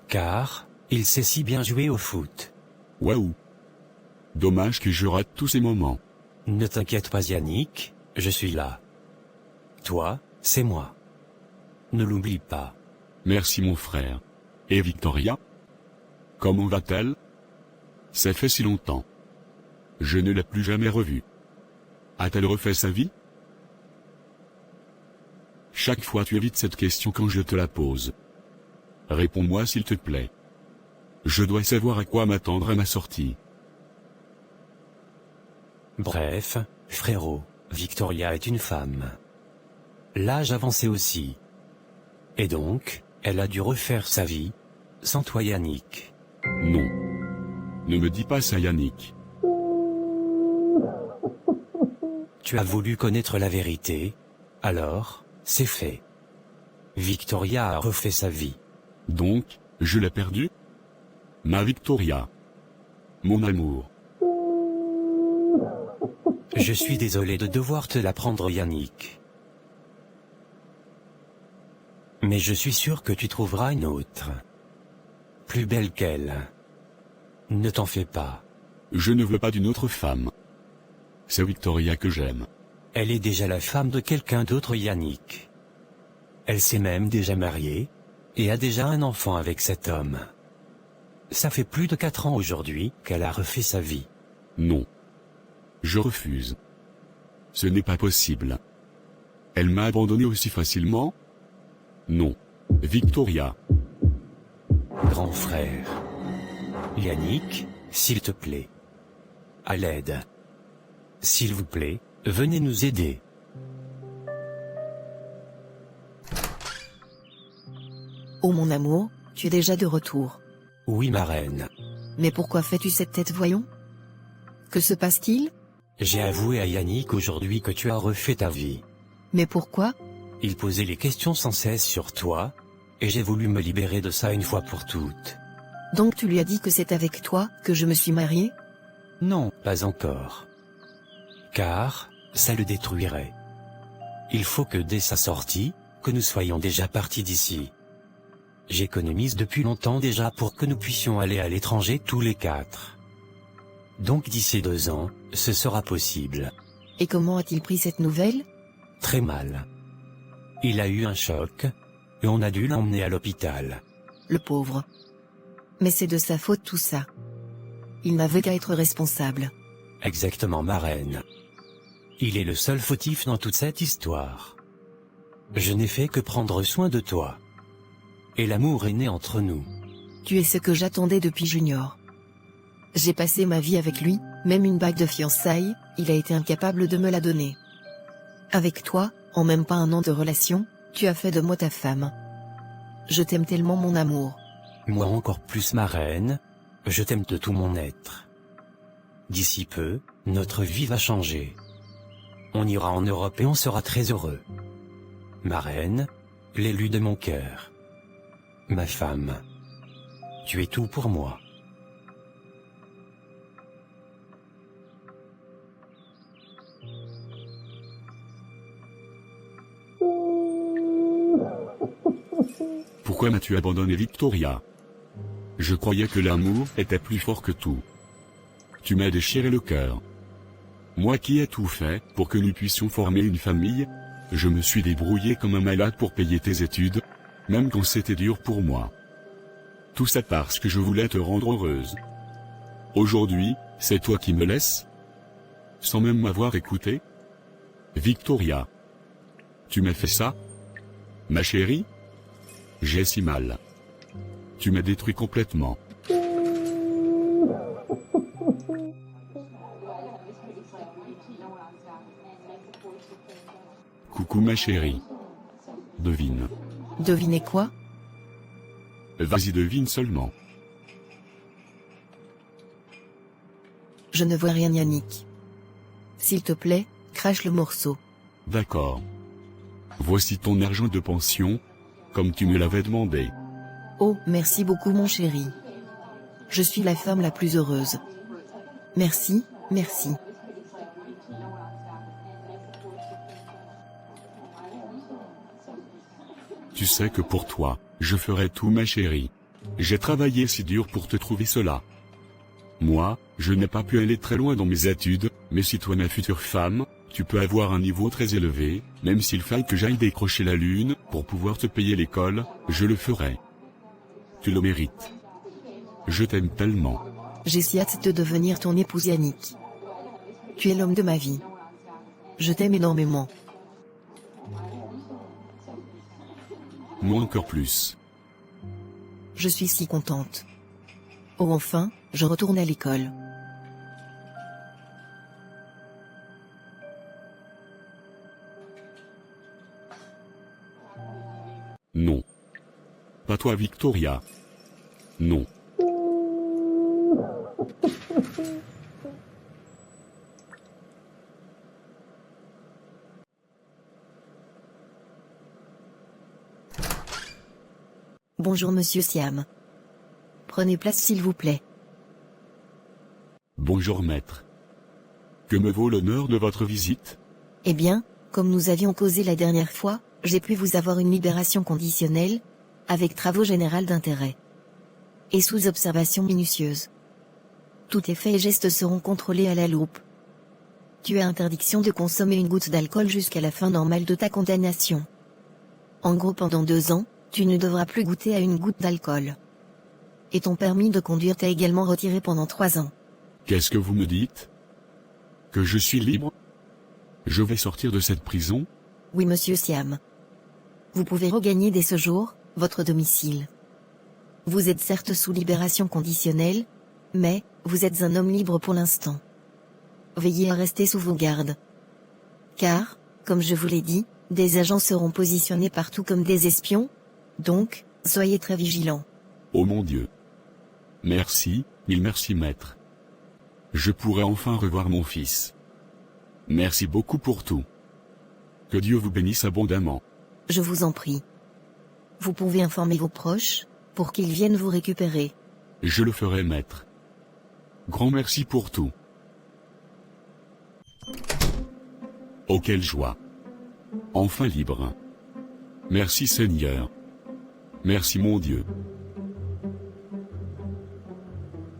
Car, Il sait si bien jouer au foot. Waouh. Dommage que je rate tous ces moments. Ne t'inquiète pas Yannick, je suis là. Toi, c'est moi. Ne l'oublie pas. Merci mon frère. Et Victoria? Comment va-t-elle? Ça fait si longtemps. Je ne l'ai plus jamais revue. A-t-elle refait sa vie? Chaque fois tu évites cette question quand je te la pose. Réponds-moi s'il te plaît. Je dois savoir à quoi m'attendre à ma sortie. Bref, frérot, Victoria est une femme. L'âge avancé aussi. Et donc, elle a dû refaire sa vie, sans toi Yannick. Non. Ne me dis pas ça Yannick. Tu as voulu connaître la vérité, alors, c'est fait. Victoria a refait sa vie. Donc, je l'ai perdue? Ma Victoria. Mon amour. Je suis désolé de devoir te l'apprendre Yannick. Mais je suis sûr que tu trouveras une autre. Plus belle qu'elle. Ne t'en fais pas. Je ne veux pas d'une autre femme. C'est Victoria que j'aime. Elle est déjà la femme de quelqu'un d'autre Yannick. Elle s'est même déjà mariée, et a déjà un enfant avec cet homme. Ça fait plus de 4 ans aujourd'hui qu'elle a refait sa vie. Non. Je refuse. Ce n'est pas possible. Elle m'a abandonné aussi facilement? Non. Victoria. Grand frère. Yannick, s'il te plaît. À l'aide. S'il vous plaît, venez nous aider. Oh mon amour, tu es déjà de retour. Oui ma reine. Mais pourquoi fais-tu cette tête voyons? Que se passe-t-il? J'ai avoué à Yannick aujourd'hui que tu as refait ta vie. Mais pourquoi? Il posait les questions sans cesse sur toi, et j'ai voulu me libérer de ça une fois pour toutes. Donc tu lui as dit que c'est avec toi que je me suis mariée? Non, pas encore. Car, ça le détruirait. Il faut que dès sa sortie, que nous soyons déjà partis d'ici. J'économise depuis longtemps déjà pour que nous puissions aller à l'étranger tous les 4. Donc d'ici 2 ans, ce sera possible. Et comment a-t-il pris cette nouvelle? Très mal. Il a eu un choc, et on a dû l'emmener à l'hôpital. Le pauvre. Mais c'est de sa faute tout ça. Il n'avait qu'à être responsable. Exactement ma reine. Il est le seul fautif dans toute cette histoire. Je n'ai fait que prendre soin de toi. Et l'amour est né entre nous. Tu es ce que j'attendais depuis Junior. J'ai passé ma vie avec lui, même une bague de fiançailles, il a été incapable de me la donner. Avec toi, en même pas 1 an de relation, tu as fait de moi ta femme. Je t'aime tellement mon amour. Moi encore plus ma reine, je t'aime de tout mon être. D'ici peu, notre vie va changer. On ira en Europe et on sera très heureux. Ma reine, l'élu de mon cœur. Ma femme. Tu es tout pour moi. Pourquoi m'as-tu abandonné Victoria? Je croyais que l'amour était plus fort que tout. Tu m'as déchiré le cœur. Moi qui ai tout fait pour que nous puissions former une famille, je me suis débrouillé comme un malade pour payer tes études, même quand c'était dur pour moi. Tout ça parce que je voulais te rendre heureuse. Aujourd'hui, c'est toi qui me laisses? Sans même m'avoir écouté? Victoria. Tu m'as fait ça? Ma chérie? J'ai si mal. Tu m'as détruit complètement. Coucou ma chérie. Devine. Devinez quoi? Vas-y devine seulement. Je ne vois rien Yannick. S'il te plaît, crache le morceau. D'accord. Voici ton argent de pension, comme tu me l'avais demandé. Oh, merci beaucoup mon chéri. Je suis la femme la plus heureuse. Merci, merci. Tu sais que pour toi, je ferai tout ma chérie. J'ai travaillé si dur pour te trouver cela. Moi, je n'ai pas pu aller très loin dans mes études, mais si toi ma future femme, tu peux avoir un niveau très élevé, même s'il faille que j'aille décrocher la lune, pour pouvoir te payer l'école, je le ferai. Tu le mérites. Je t'aime tellement. J'ai si hâte de devenir ton épouse Yannick. Tu es l'homme de ma vie. Je t'aime énormément. Moi encore plus. Je suis si contente. Oh enfin, je retourne à l'école. Non. Pas toi Victoria. Non. Bonjour monsieur Siam. Prenez place s'il vous plaît. Bonjour maître. Que me vaut l'honneur de votre visite? Eh bien, comme nous avions causé la dernière fois, j'ai pu vous avoir une libération conditionnelle, avec travaux généraux d'intérêt. Et sous observation minutieuse. Tous tes faits et gestes seront contrôlés à la loupe. Tu as interdiction de consommer une goutte d'alcool jusqu'à la fin normale de ta condamnation. En gros, pendant 2 ans, tu ne devras plus goûter à une goutte d'alcool. Et ton permis de conduire t'est également retiré pendant 3 ans. Qu'est-ce que vous me dites? Que je suis libre? Je vais sortir de cette prison? Oui monsieur Siam. Vous pouvez regagner dès ce jour, votre domicile. Vous êtes certes sous libération conditionnelle, mais, vous êtes un homme libre pour l'instant. Veillez à rester sous vos gardes. Car, comme je vous l'ai dit, des agents seront positionnés partout comme des espions, donc, soyez très vigilants. Oh mon Dieu. Merci, mille merci maître. Je pourrai enfin revoir mon fils. Merci beaucoup pour tout. Que Dieu vous bénisse abondamment. Je vous en prie. Vous pouvez informer vos proches, pour qu'ils viennent vous récupérer. Je le ferai maître. Grand merci pour tout. Oh quelle joie. Enfin libre. Merci Seigneur. Merci mon Dieu.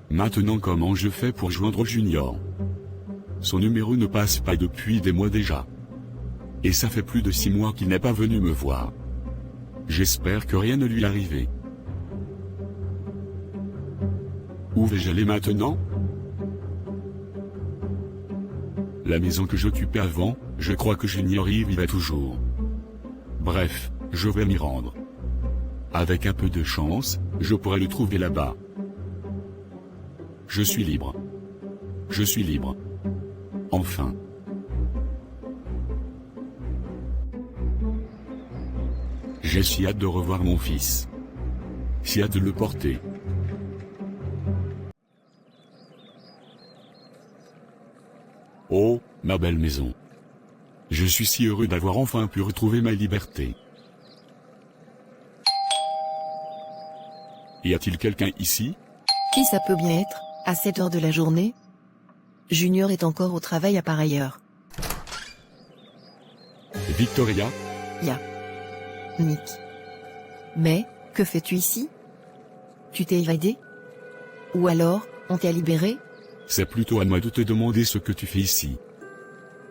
Maintenant comment je fais pour joindre Junior? Son numéro ne passe pas depuis des mois déjà. Et ça fait plus de 6 mois qu'il n'est pas venu me voir. J'espère que rien ne lui est arrivé. Où vais-je aller maintenant? La maison que j'occupais avant, je crois que Junior y vivait toujours. Bref, je vais m'y rendre. Avec un peu de chance, je pourrai le trouver là-bas. Je suis libre. Je suis libre. Enfin. J'ai si hâte de revoir mon fils. Si hâte de le porter. Oh, ma belle maison. Je suis si heureux d'avoir enfin pu retrouver ma liberté. Y a-t-il quelqu'un ici? Qui ça peut bien être, à cette heure de la journée? Junior est encore au travail à pareille heure. Victoria? Nick. Mais, que fais-tu ici? Tu t'es évadé? Ou alors, on t'a libéré? C'est plutôt à moi de te demander ce que tu fais ici.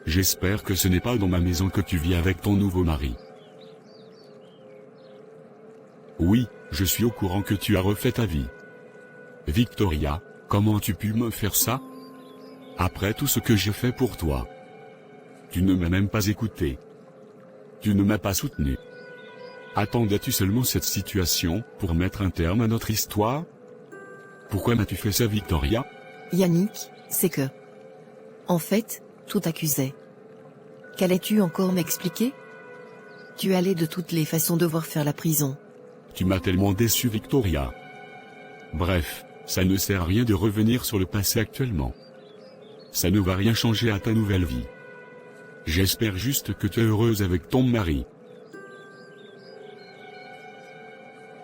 J'espère que ce n'est pas dans ma maison que tu vis avec ton nouveau mari. Oui, je suis au courant que tu as refait ta vie. Victoria, comment as-tu pu me faire ça? Après tout ce que j'ai fait pour toi. Tu ne m'as même pas écouté. Tu ne m'as pas soutenu. Attendais-tu seulement cette situation pour mettre un terme à notre histoire? Pourquoi m'as-tu fait ça, Victoria? Yannick, c'est que... En fait, tout accusait. Qu'allais-tu encore m'expliquer? Tu allais de toutes les façons devoir faire la prison. Tu m'as tellement déçu, Victoria. Bref, ça ne sert à rien de revenir sur le passé actuellement. Ça ne va rien changer à ta nouvelle vie. J'espère juste que tu es heureuse avec ton mari.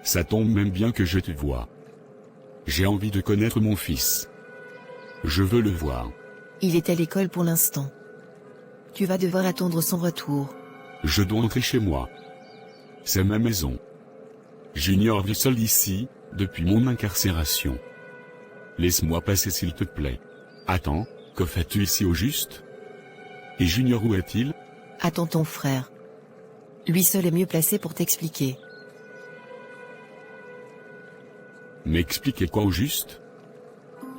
Ça tombe même bien que je te vois. J'ai envie de connaître mon fils. Je veux le voir. Il est à l'école pour l'instant. Tu vas devoir attendre son retour. Je dois entrer chez moi. C'est ma maison. Junior vit seul ici, depuis mon incarcération. Laisse-moi passer s'il te plaît. Attends, que fais-tu ici au juste? Et Junior où est-il? Attends ton frère. Lui seul est mieux placé pour t'expliquer. M'expliquer quoi au juste?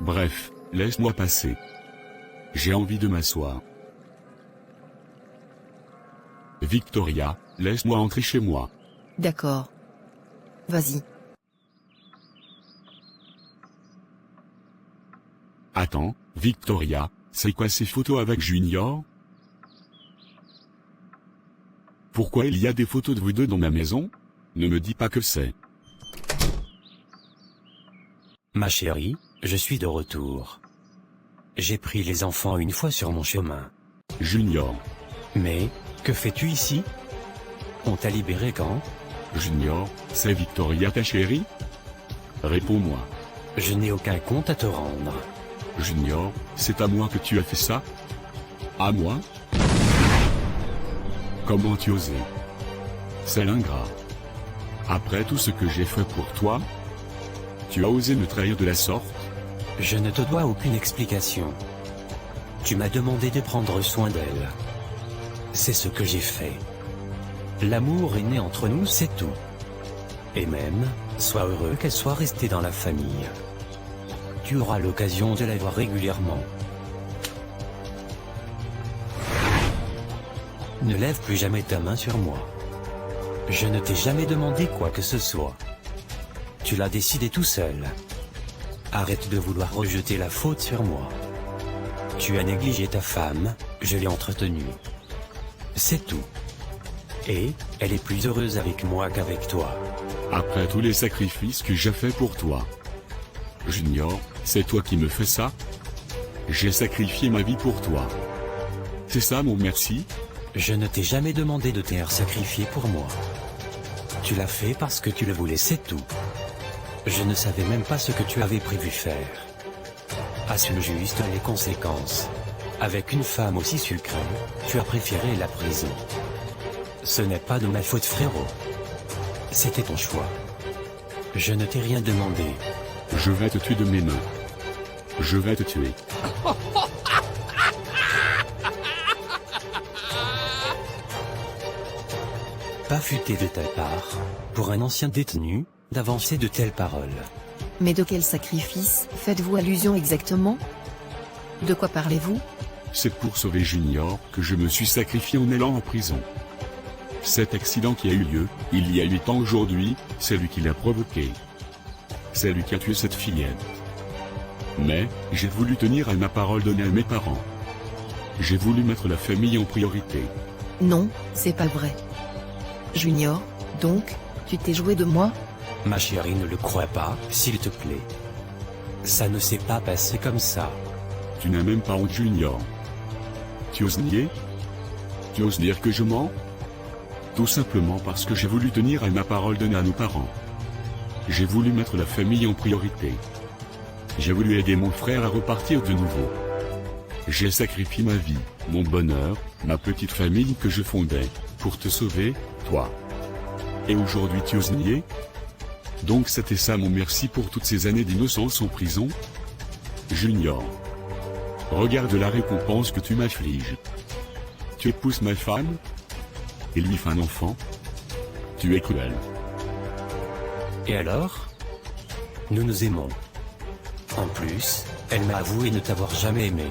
Bref, laisse-moi passer. J'ai envie de m'asseoir. Victoria, laisse-moi entrer chez moi. D'accord. Vas-y. Attends, Victoria, c'est quoi ces photos avec Junior? Pourquoi il y a des photos de vous deux dans ma maison? Ne me dis pas que c'est. Ma chérie, je suis de retour. J'ai pris les enfants une fois sur mon chemin. Junior. Mais, que fais-tu ici? On t'a libéré quand? Junior, c'est Victoria ta chérie? Réponds-moi. Je n'ai aucun compte à te rendre. Junior, c'est à moi que tu as fait ça? À moi? Comment tu osais? C'est l'ingrat. Après tout ce que j'ai fait pour toi, tu as osé me trahir de la sorte? Je ne te dois aucune explication. Tu m'as demandé de prendre soin d'elle. C'est ce que j'ai fait. L'amour est né entre nous, c'est tout. Et même, sois heureux qu'elle soit restée dans la famille. Tu auras l'occasion de la voir régulièrement. Ne lève plus jamais ta main sur moi. Je ne t'ai jamais demandé quoi que ce soit. Tu l'as décidé tout seul. Arrête de vouloir rejeter la faute sur moi. Tu as négligé ta femme, je l'ai entretenue. C'est tout. Et, elle est plus heureuse avec moi qu'avec toi. Après tous les sacrifices que j'ai faits pour toi. Junior, c'est toi qui me fais ça? J'ai sacrifié ma vie pour toi. C'est ça mon merci? Je ne t'ai jamais demandé de te sacrifier pour moi. Tu l'as fait parce que tu le voulais, c'est tout. Je ne savais même pas ce que tu avais prévu faire. Assume juste les conséquences. Avec une femme aussi sucrée, tu as préféré la prison. Ce n'est pas de ma faute, frérot. C'était ton choix. Je ne t'ai rien demandé. Je vais te tuer de mes mains. Je vais te tuer. Pas futé de ta part, pour un ancien détenu, d'avancer de telles paroles. Mais de quel sacrifice faites-vous allusion exactement? De quoi parlez-vous? C'est pour sauver Junior que je me suis sacrifié en allant en prison. Cet accident qui a eu lieu, il y a 8 ans aujourd'hui, c'est lui qui l'a provoqué. C'est lui qui a tué cette fillette. Mais, j'ai voulu tenir à ma parole donnée à mes parents. J'ai voulu mettre la famille en priorité. Non, c'est pas vrai. Junior, donc, tu t'es joué de moi? Ma chérie, ne le crois pas, s'il te plaît. Ça ne s'est pas passé comme ça. Tu n'as même pas honte, Junior. Tu oses nier? Tu oses dire que je mens? Tout simplement parce que j'ai voulu tenir à ma parole donnée à nos parents. J'ai voulu mettre la famille en priorité. J'ai voulu aider mon frère à repartir de nouveau. J'ai sacrifié ma vie, mon bonheur, ma petite famille que je fondais, pour te sauver, toi. Et aujourd'hui tu oses nier? Donc c'était ça mon merci pour toutes ces années d'innocence en prison? Junior. Regarde la récompense que tu m'affliges. Tu épouses ma femme? Et lui fait un enfant? Tu es cruel. Et alors? Nous nous aimons. En plus, elle m'a avoué ne t'avoir jamais aimé.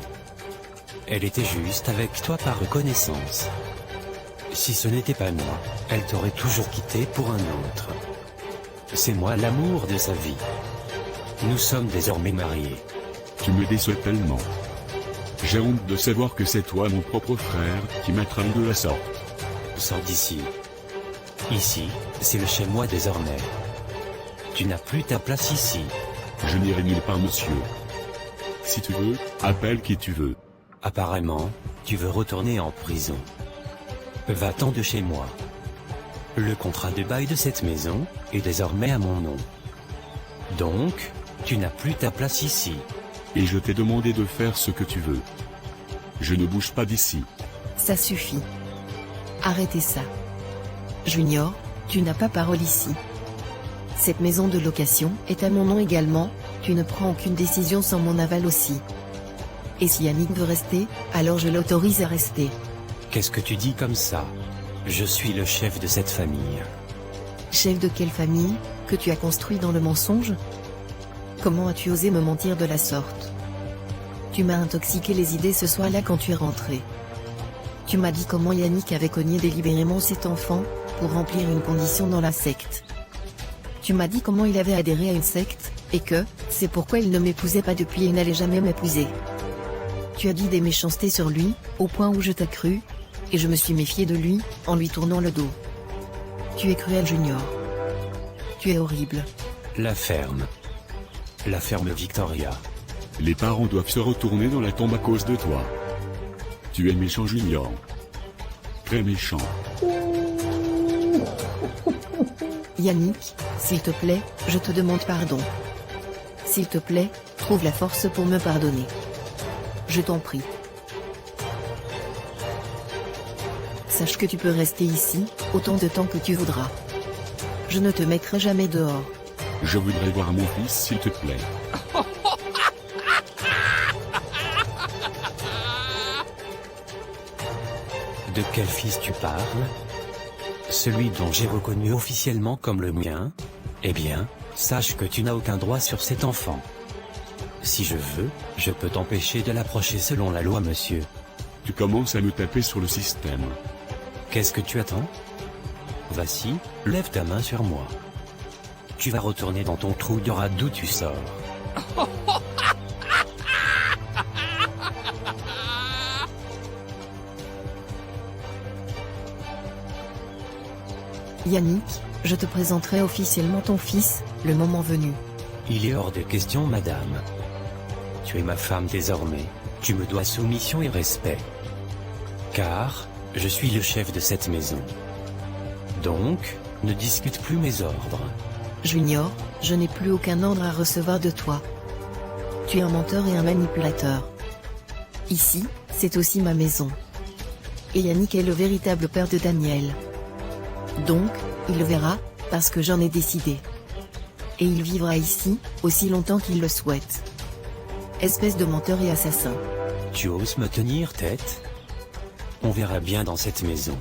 Elle était juste avec toi par reconnaissance. Si ce n'était pas moi, elle t'aurait toujours quitté pour un autre. C'est moi l'amour de sa vie. Nous sommes désormais mariés. Tu me déçois tellement. J'ai honte de savoir que c'est toi, mon propre frère, qui m'a trahi de la sorte. Sors d'ici. Ici, c'est le chez moi désormais. Tu n'as plus ta place ici. Je n'irai nulle part, monsieur. Si tu veux, appelle qui tu veux. Apparemment, tu veux retourner en prison. Va-t'en de chez moi. Le contrat de bail de cette maison est désormais à mon nom. Donc, tu n'as plus ta place ici. Et je t'ai demandé de faire ce que tu veux. Je ne bouge pas d'ici. Ça suffit. Arrêtez ça. Junior, tu n'as pas parole ici. Cette maison de location est à mon nom également, tu ne prends aucune décision sans mon aval aussi. Et si Yannick veut rester, alors je l'autorise à rester. Qu'est-ce que tu dis comme ça? Je suis le chef de cette famille. Chef de quelle famille, que tu as construit dans le mensonge? Comment as-tu osé me mentir de la sorte? Tu m'as intoxiqué les idées ce soir-là quand tu es rentré. Tu m'as dit comment Yannick avait cogné délibérément cet enfant, pour remplir une condition dans la secte. Tu m'as dit comment il avait adhéré à une secte, et que, c'est pourquoi il ne m'épousait pas depuis et n'allait jamais m'épouser. Tu as dit des méchancetés sur lui, au point où je t'ai cru, et je me suis méfié de lui, en lui tournant le dos. Tu es cruel, Junior. Tu es horrible. La ferme. La ferme Victoria. Les parents doivent se retourner dans la tombe à cause de toi. Tu es méchant, Junior. Très méchant. Yannick, s'il te plaît, je te demande pardon. S'il te plaît, trouve la force pour me pardonner. Je t'en prie. Sache que tu peux rester ici, autant de temps que tu voudras. Je ne te mettrai jamais dehors. Je voudrais voir mon fils, s'il te plaît. De quel fils tu parles? Celui dont j'ai reconnu officiellement comme le mien? Eh bien, sache que tu n'as aucun droit sur cet enfant. Si je veux, je peux t'empêcher de l'approcher selon la loi, monsieur. Tu commences à me taper sur le système. Qu'est-ce que tu attends? Vas-y, lève ta main sur moi. Tu vas retourner dans ton trou de rat d'où tu sors. Yannick, je te présenterai officiellement ton fils, le moment venu. Il est hors de question, madame. Tu es ma femme désormais, tu me dois soumission et respect. Car, je suis le chef de cette maison. Donc, ne discute plus mes ordres. Junior, je n'ai plus aucun ordre à recevoir de toi. Tu es un menteur et un manipulateur. Ici, c'est aussi ma maison. Et Yannick est le véritable père de Daniel. Donc, il le verra, parce que j'en ai décidé. Et il vivra ici, aussi longtemps qu'il le souhaite. Espèce de menteur et assassin. Tu oses me tenir tête? On verra bien dans cette maison.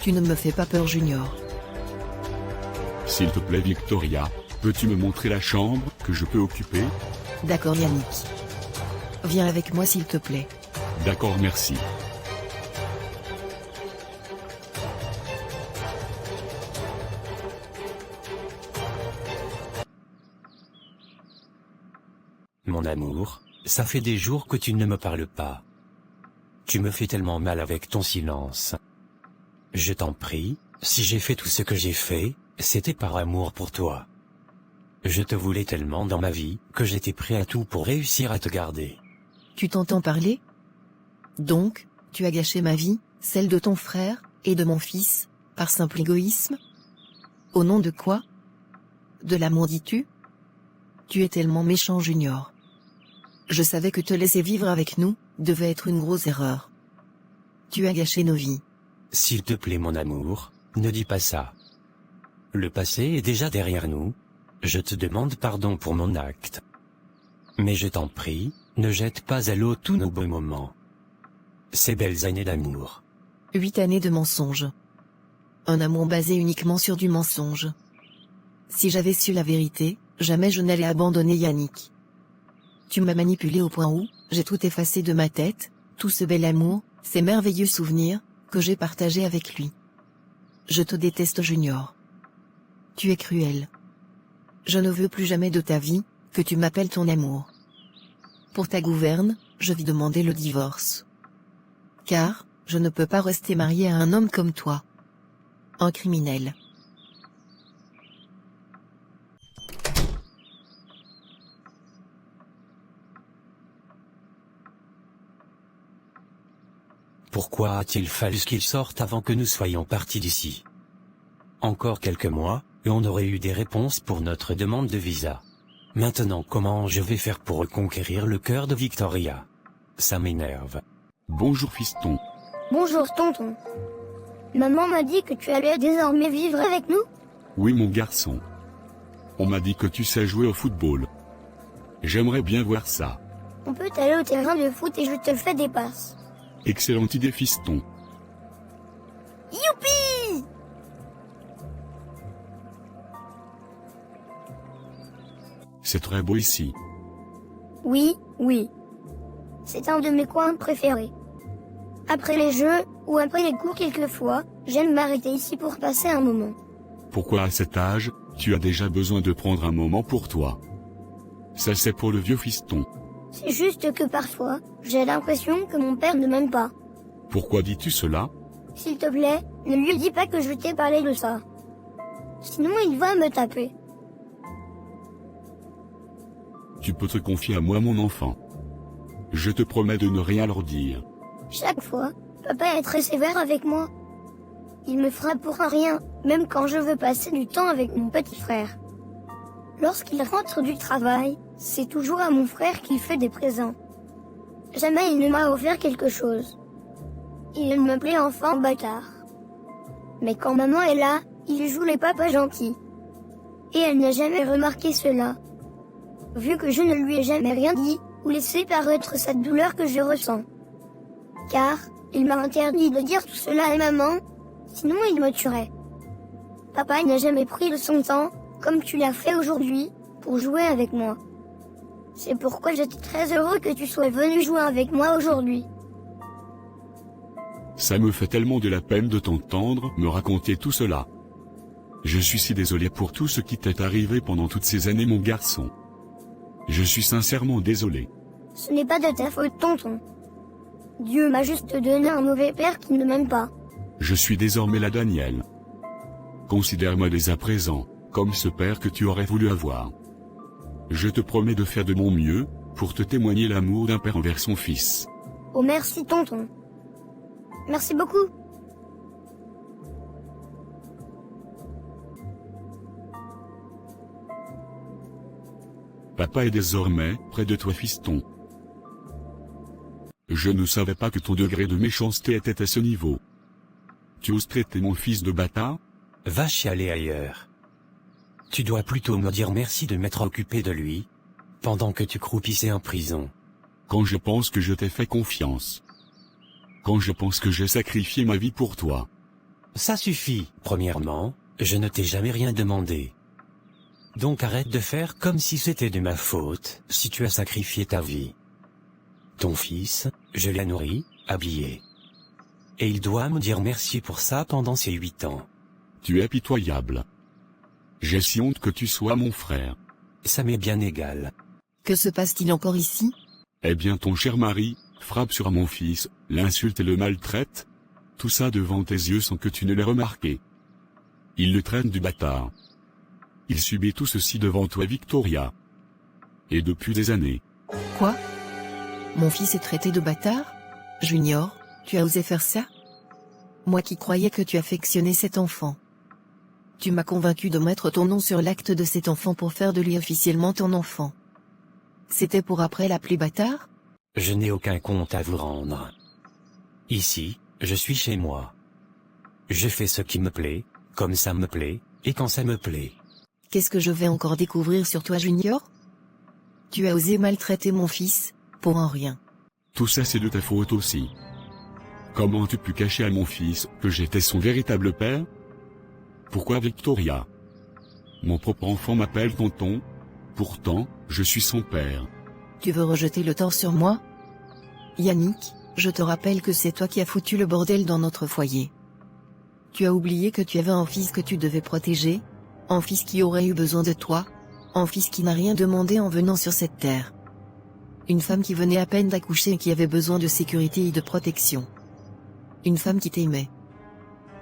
Tu ne me fais pas peur, Junior. S'il te plaît, Victoria, peux-tu me montrer la chambre que je peux occuper? D'accord, Yannick. Viens avec moi, s'il te plaît. D'accord, merci. Mon amour, ça fait des jours que tu ne me parles pas. Tu me fais tellement mal avec ton silence. Je t'en prie, si j'ai fait tout ce que j'ai fait, c'était par amour pour toi. Je te voulais tellement dans ma vie, que j'étais prêt à tout pour réussir à te garder. Tu t'entends parler? Donc, tu as gâché ma vie, celle de ton frère, et de mon fils, par simple égoïsme? Au nom de quoi? De l'amour, dis-tu? Tu es tellement méchant, Junior. Je savais que te laisser vivre avec nous, devait être une grosse erreur. Tu as gâché nos vies. S'il te plaît, mon amour, ne dis pas ça. Le passé est déjà derrière nous. Je te demande pardon pour mon acte. Mais je t'en prie, ne jette pas à l'eau tous nos beaux moments. Ces belles années d'amour. 8 années de mensonges. Un amour basé uniquement sur du mensonge. Si j'avais su la vérité, jamais je n'allais abandonner Yannick. Tu m'as manipulé au point où, j'ai tout effacé de ma tête, tout ce bel amour, ces merveilleux souvenirs, que j'ai partagés avec lui. Je te déteste, Junior. Tu es cruel. Je ne veux plus jamais de ta vie, que tu m'appelles ton amour. Pour ta gouverne, je vais demander le divorce. Car, je ne peux pas rester mariée à un homme comme toi. Un criminel. Pourquoi a-t-il fallu qu'il sorte avant que nous soyons partis d'ici? Encore quelques mois, et on aurait eu des réponses pour notre demande de visa. Maintenant, comment je vais faire pour reconquérir le cœur de Victoria? Ça m'énerve. Bonjour, fiston. Bonjour, tonton. Maman m'a dit que tu allais désormais vivre avec nous. Oui, mon garçon. On m'a dit que tu sais jouer au football. J'aimerais bien voir ça. On peut aller au terrain de foot et je te fais des passes. Excellente idée, fiston. Youpi! C'est très beau ici. Oui, oui. C'est un de mes coins préférés. Après les jeux, ou après les cours quelquefois, j'aime m'arrêter ici pour passer un moment. Pourquoi à cet âge, tu as déjà besoin de prendre un moment pour toi? Ça c'est pour le vieux fiston. C'est juste que parfois, j'ai l'impression que mon père ne m'aime pas. Pourquoi dis-tu cela? S'il te plaît, ne lui dis pas que je t'ai parlé de ça. Sinon il va me taper. Tu peux te confier à moi, mon enfant. Je te promets de ne rien leur dire. Chaque fois, papa est très sévère avec moi. Il me frappe pour un rien, même quand je veux passer du temps avec mon petit frère. Lorsqu'il rentre du travail, c'est toujours à mon frère qu'il fait des présents. Jamais il ne m'a offert quelque chose. Il me plaît enfant bâtard. Mais quand maman est là, il joue les papas gentils. Et elle n'a jamais remarqué cela. Vu que je ne lui ai jamais rien dit, ou laissé paraître cette douleur que je ressens. Car, il m'a interdit de dire tout cela à maman, sinon il me tuerait. Papa n'a jamais pris de son temps, comme tu l'as fait aujourd'hui, pour jouer avec moi. C'est pourquoi j'étais très heureux que tu sois venu jouer avec moi aujourd'hui. Ça me fait tellement de la peine de t'entendre me raconter tout cela. Je suis si désolé pour tout ce qui t'est arrivé pendant toutes ces années, mon garçon. Je suis sincèrement désolé. Ce n'est pas de ta faute, tonton. Dieu m'a juste donné un mauvais père qui ne m'aime pas. Je suis désormais là, Daniel. Considère-moi dès à présent, comme ce père que tu aurais voulu avoir. Je te promets de faire de mon mieux, pour te témoigner l'amour d'un père envers son fils. Oh merci, tonton. Merci beaucoup. Papa est désormais près de toi, fiston. Je ne savais pas que ton degré de méchanceté était à ce niveau. Tu oses traiter mon fils de bâtard? Va chialer ailleurs. Tu dois plutôt me dire merci de m'être occupé de lui, pendant que tu croupissais en prison. Quand je pense que je t'ai fait confiance. Quand je pense que j'ai sacrifié ma vie pour toi. Ça suffit. Premièrement, je ne t'ai jamais rien demandé. Donc arrête de faire comme si c'était de ma faute, si tu as sacrifié ta vie. Ton fils, je l'ai nourri, habillé. Et il doit me dire merci pour ça pendant ces 8 ans. Tu es pitoyable. J'ai si honte que tu sois mon frère. Ça m'est bien égal. Que se passe-t-il encore ici? Eh bien, ton cher mari frappe sur mon fils, l'insulte et le maltraite. Tout ça devant tes yeux sans que tu ne l'aies remarqué. Il le traîne du bâtard. Il subit tout ceci devant toi, Victoria. Et depuis des années. Quoi? Mon fils est traité de bâtard? Junior, tu as osé faire ça? Moi qui croyais que tu affectionnais cet enfant. Tu m'as convaincu de mettre ton nom sur l'acte de cet enfant pour faire de lui officiellement ton enfant. C'était pour après l'appeler bâtard? Je n'ai aucun compte à vous rendre. Ici, je suis chez moi. Je fais ce qui me plaît, comme ça me plaît, et quand ça me plaît. Qu'est-ce que je vais encore découvrir sur toi, Junior? Tu as osé maltraiter mon fils, pour un rien. Tout ça c'est de ta faute aussi. Comment as-tu pu cacher à mon fils que j'étais son véritable père? Pourquoi Victoria? Mon propre enfant m'appelle tonton. Pourtant, je suis son père. Tu veux rejeter le tort sur moi? Yannick, je te rappelle que c'est toi qui as foutu le bordel dans notre foyer. Tu as oublié que tu avais un fils que tu devais protéger, un fils qui aurait eu besoin de toi, un fils qui n'a rien demandé en venant sur cette terre. Une femme qui venait à peine d'accoucher et qui avait besoin de sécurité et de protection. Une femme qui t'aimait.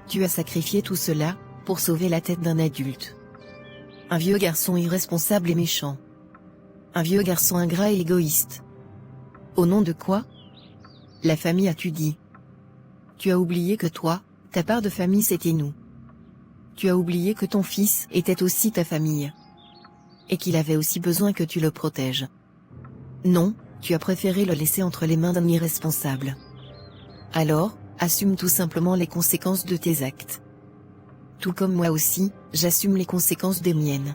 Tu as sacrifié tout cela, pour sauver la tête d'un adulte. Un vieux garçon irresponsable et méchant. Un vieux garçon ingrat et égoïste. Au nom de quoi? La famille, as-tu dit? Tu as oublié que toi, ta part de famille c'était nous. Tu as oublié que ton fils était aussi ta famille. Et qu'il avait aussi besoin que tu le protèges. Non, tu as préféré le laisser entre les mains d'un irresponsable. Alors, assume tout simplement les conséquences de tes actes. Tout comme moi aussi, j'assume les conséquences des miennes.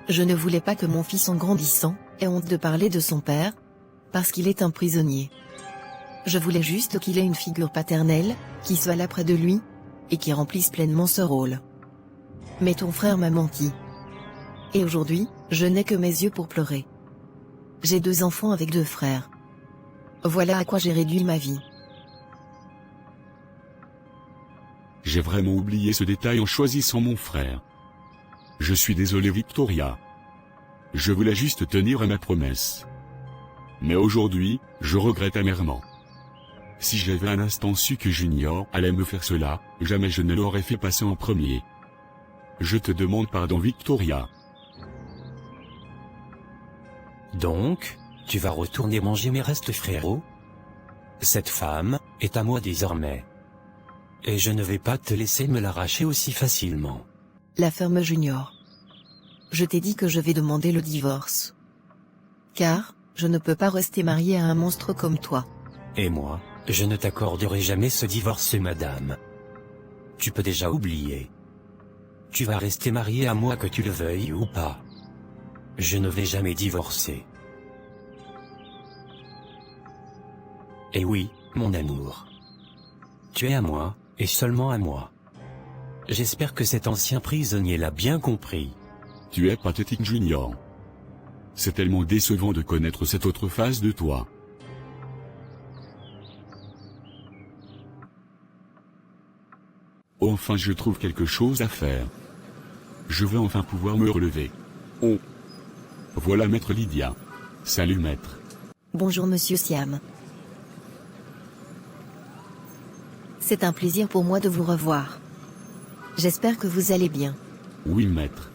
Je ne voulais pas que mon fils en grandissant ait honte de parler de son père, parce qu'il est un prisonnier. Je voulais juste qu'il ait une figure paternelle, qui soit là près de lui, et qui remplisse pleinement ce rôle. Mais ton frère m'a menti. Et aujourd'hui, je n'ai que mes yeux pour pleurer. J'ai 2 enfants avec 2 frères. Voilà à quoi j'ai réduit ma vie. J'ai vraiment oublié ce détail en choisissant mon frère. Je suis désolé Victoria. Je voulais juste tenir à ma promesse. Mais aujourd'hui, je regrette amèrement. Si j'avais un instant su que Junior allait me faire cela, jamais je ne l'aurais fait passer en premier. Je te demande pardon Victoria. Donc, tu vas retourner manger mes restes frérot? Cette femme est à moi désormais. Et je ne vais pas te laisser me l'arracher aussi facilement. La ferme Junior. Je t'ai dit que je vais demander le divorce. Car, je ne peux pas rester marié à un monstre comme toi. Et moi, je ne t'accorderai jamais ce divorce madame. Tu peux déjà oublier. Tu vas rester marié à moi que tu le veuilles ou pas. Je ne vais jamais divorcer. Et oui, mon amour. Tu es à moi, et seulement à moi. J'espère que cet ancien prisonnier l'a bien compris. Tu es pathétique Junior. C'est tellement décevant de connaître cette autre face de toi. Enfin je trouve quelque chose à faire. Je veux enfin pouvoir me relever. Oh. Voilà maître Lydia. Salut maître. Bonjour monsieur Siam. C'est un plaisir pour moi de vous revoir. J'espère que vous allez bien. Oui maître.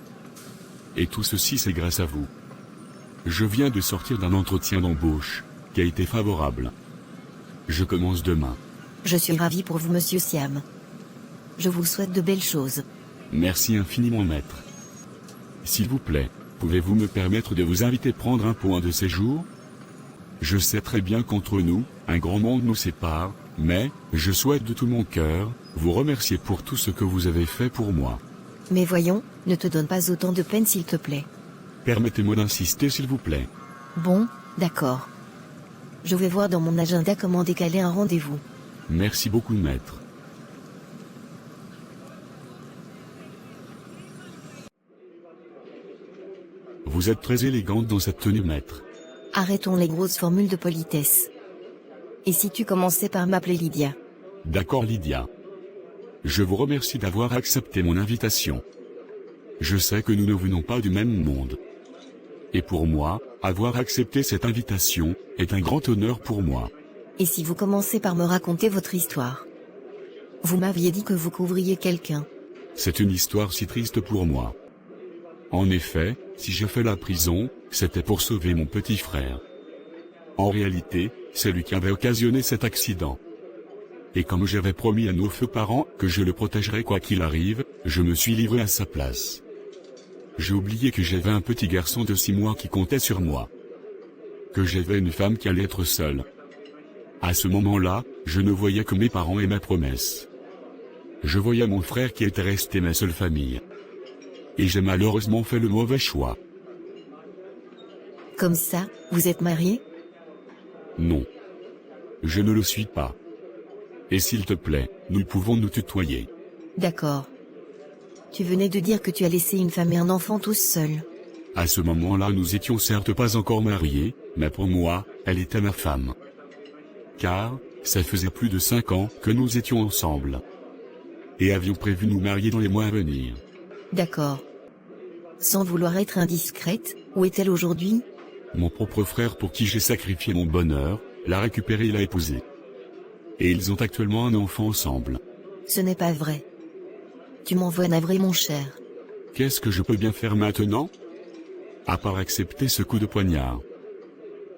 Et tout ceci c'est grâce à vous. Je viens de sortir d'un entretien d'embauche, qui a été favorable. Je commence demain. Je suis ravi pour vous monsieur Siam. Je vous souhaite de belles choses. Merci infiniment maître. S'il vous plaît, pouvez-vous me permettre de vous inviter à prendre un point de séjour? Je sais très bien qu'entre nous, un grand monde nous sépare, mais, je souhaite de tout mon cœur, vous remercier pour tout ce que vous avez fait pour moi. Mais voyons, ne te donne pas autant de peine s'il te plaît. Permettez-moi d'insister s'il vous plaît. Bon, d'accord. Je vais voir dans mon agenda comment décaler un rendez-vous. Merci beaucoup maître. Vous êtes très élégante dans cette tenue maître. Arrêtons les grosses formules de politesse. Et si tu commençais par m'appeler Lydia? D'accord Lydia. Je vous remercie d'avoir accepté mon invitation. Je sais que nous ne venons pas du même monde. Et pour moi, avoir accepté cette invitation, est un grand honneur pour moi. Et si vous commencez par me raconter votre histoire? Vous m'aviez dit que vous couvriez quelqu'un. C'est une histoire si triste pour moi. En effet, si j'ai fait la prison, c'était pour sauver mon petit frère. En réalité, c'est lui qui avait occasionné cet accident. Et comme j'avais promis à nos feux parents que je le protégerais quoi qu'il arrive, je me suis livré à sa place. J'ai oublié que j'avais un petit garçon de 6 mois qui comptait sur moi. Que j'avais une femme qui allait être seule. À ce moment-là, je ne voyais que mes parents et ma promesse. Je voyais mon frère qui était resté ma seule famille. Et j'ai malheureusement fait le mauvais choix. Comme ça, vous êtes marié? Non. Je ne le suis pas. Et s'il te plaît, nous pouvons nous tutoyer. D'accord. Tu venais de dire que tu as laissé une femme et un enfant tous seuls. À ce moment-là nous étions certes pas encore mariés, mais pour moi, elle était ma femme. Car, ça faisait plus de 5 ans que nous étions ensemble. Et avions prévu nous marier dans les mois à venir. D'accord. Sans vouloir être indiscrète, où est-elle aujourd'hui? Mon propre frère pour qui j'ai sacrifié mon bonheur, l'a récupérée et l'a épousée. Et ils ont actuellement un enfant ensemble. Ce n'est pas vrai. Tu m'envoies navré mon cher. Qu'est-ce que je peux bien faire maintenant? À part accepter ce coup de poignard.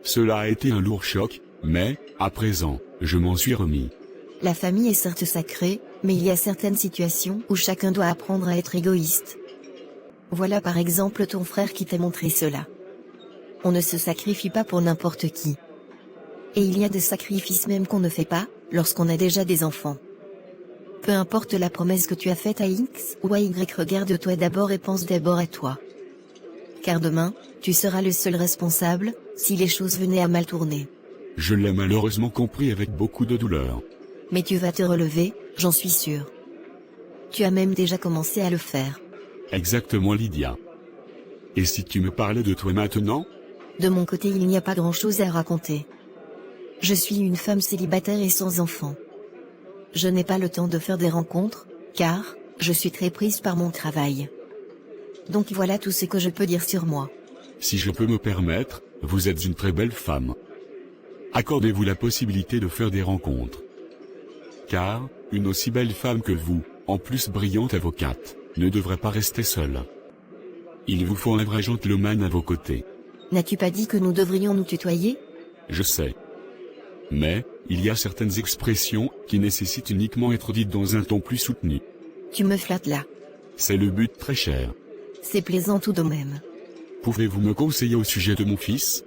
Cela a été un lourd choc, mais, à présent, je m'en suis remis. La famille est certes sacrée, mais il y a certaines situations où chacun doit apprendre à être égoïste. Voilà par exemple ton frère qui t'a montré cela. On ne se sacrifie pas pour n'importe qui. Et il y a des sacrifices même qu'on ne fait pas, lorsqu'on a déjà des enfants. Peu importe la promesse que tu as faite à X ou à Y, regarde-toi d'abord et pense d'abord à toi. Car demain, tu seras le seul responsable, si les choses venaient à mal tourner. Je l'ai malheureusement compris avec beaucoup de douleur. Mais tu vas te relever, j'en suis sûr. Tu as même déjà commencé à le faire. Exactement Lydia. Et si tu me parlais de toi maintenant? De mon côté, il n'y a pas grand-chose à raconter. Je suis une femme célibataire et sans enfant. Je n'ai pas le temps de faire des rencontres, car je suis très prise par mon travail. Donc voilà tout ce que je peux dire sur moi. Si je peux me permettre, vous êtes une très belle femme. Accordez-vous la possibilité de faire des rencontres. Car, une aussi belle femme que vous, en plus brillante avocate, ne devrait pas rester seule. Il vous faut un vrai gentleman à vos côtés. N'as-tu pas dit que nous devrions nous tutoyer? Je sais. Mais, il y a certaines expressions qui nécessitent uniquement être dites dans un ton plus soutenu. Tu me flattes là. C'est le but très cher. C'est plaisant tout de même. Pouvez-vous me conseiller au sujet de mon fils?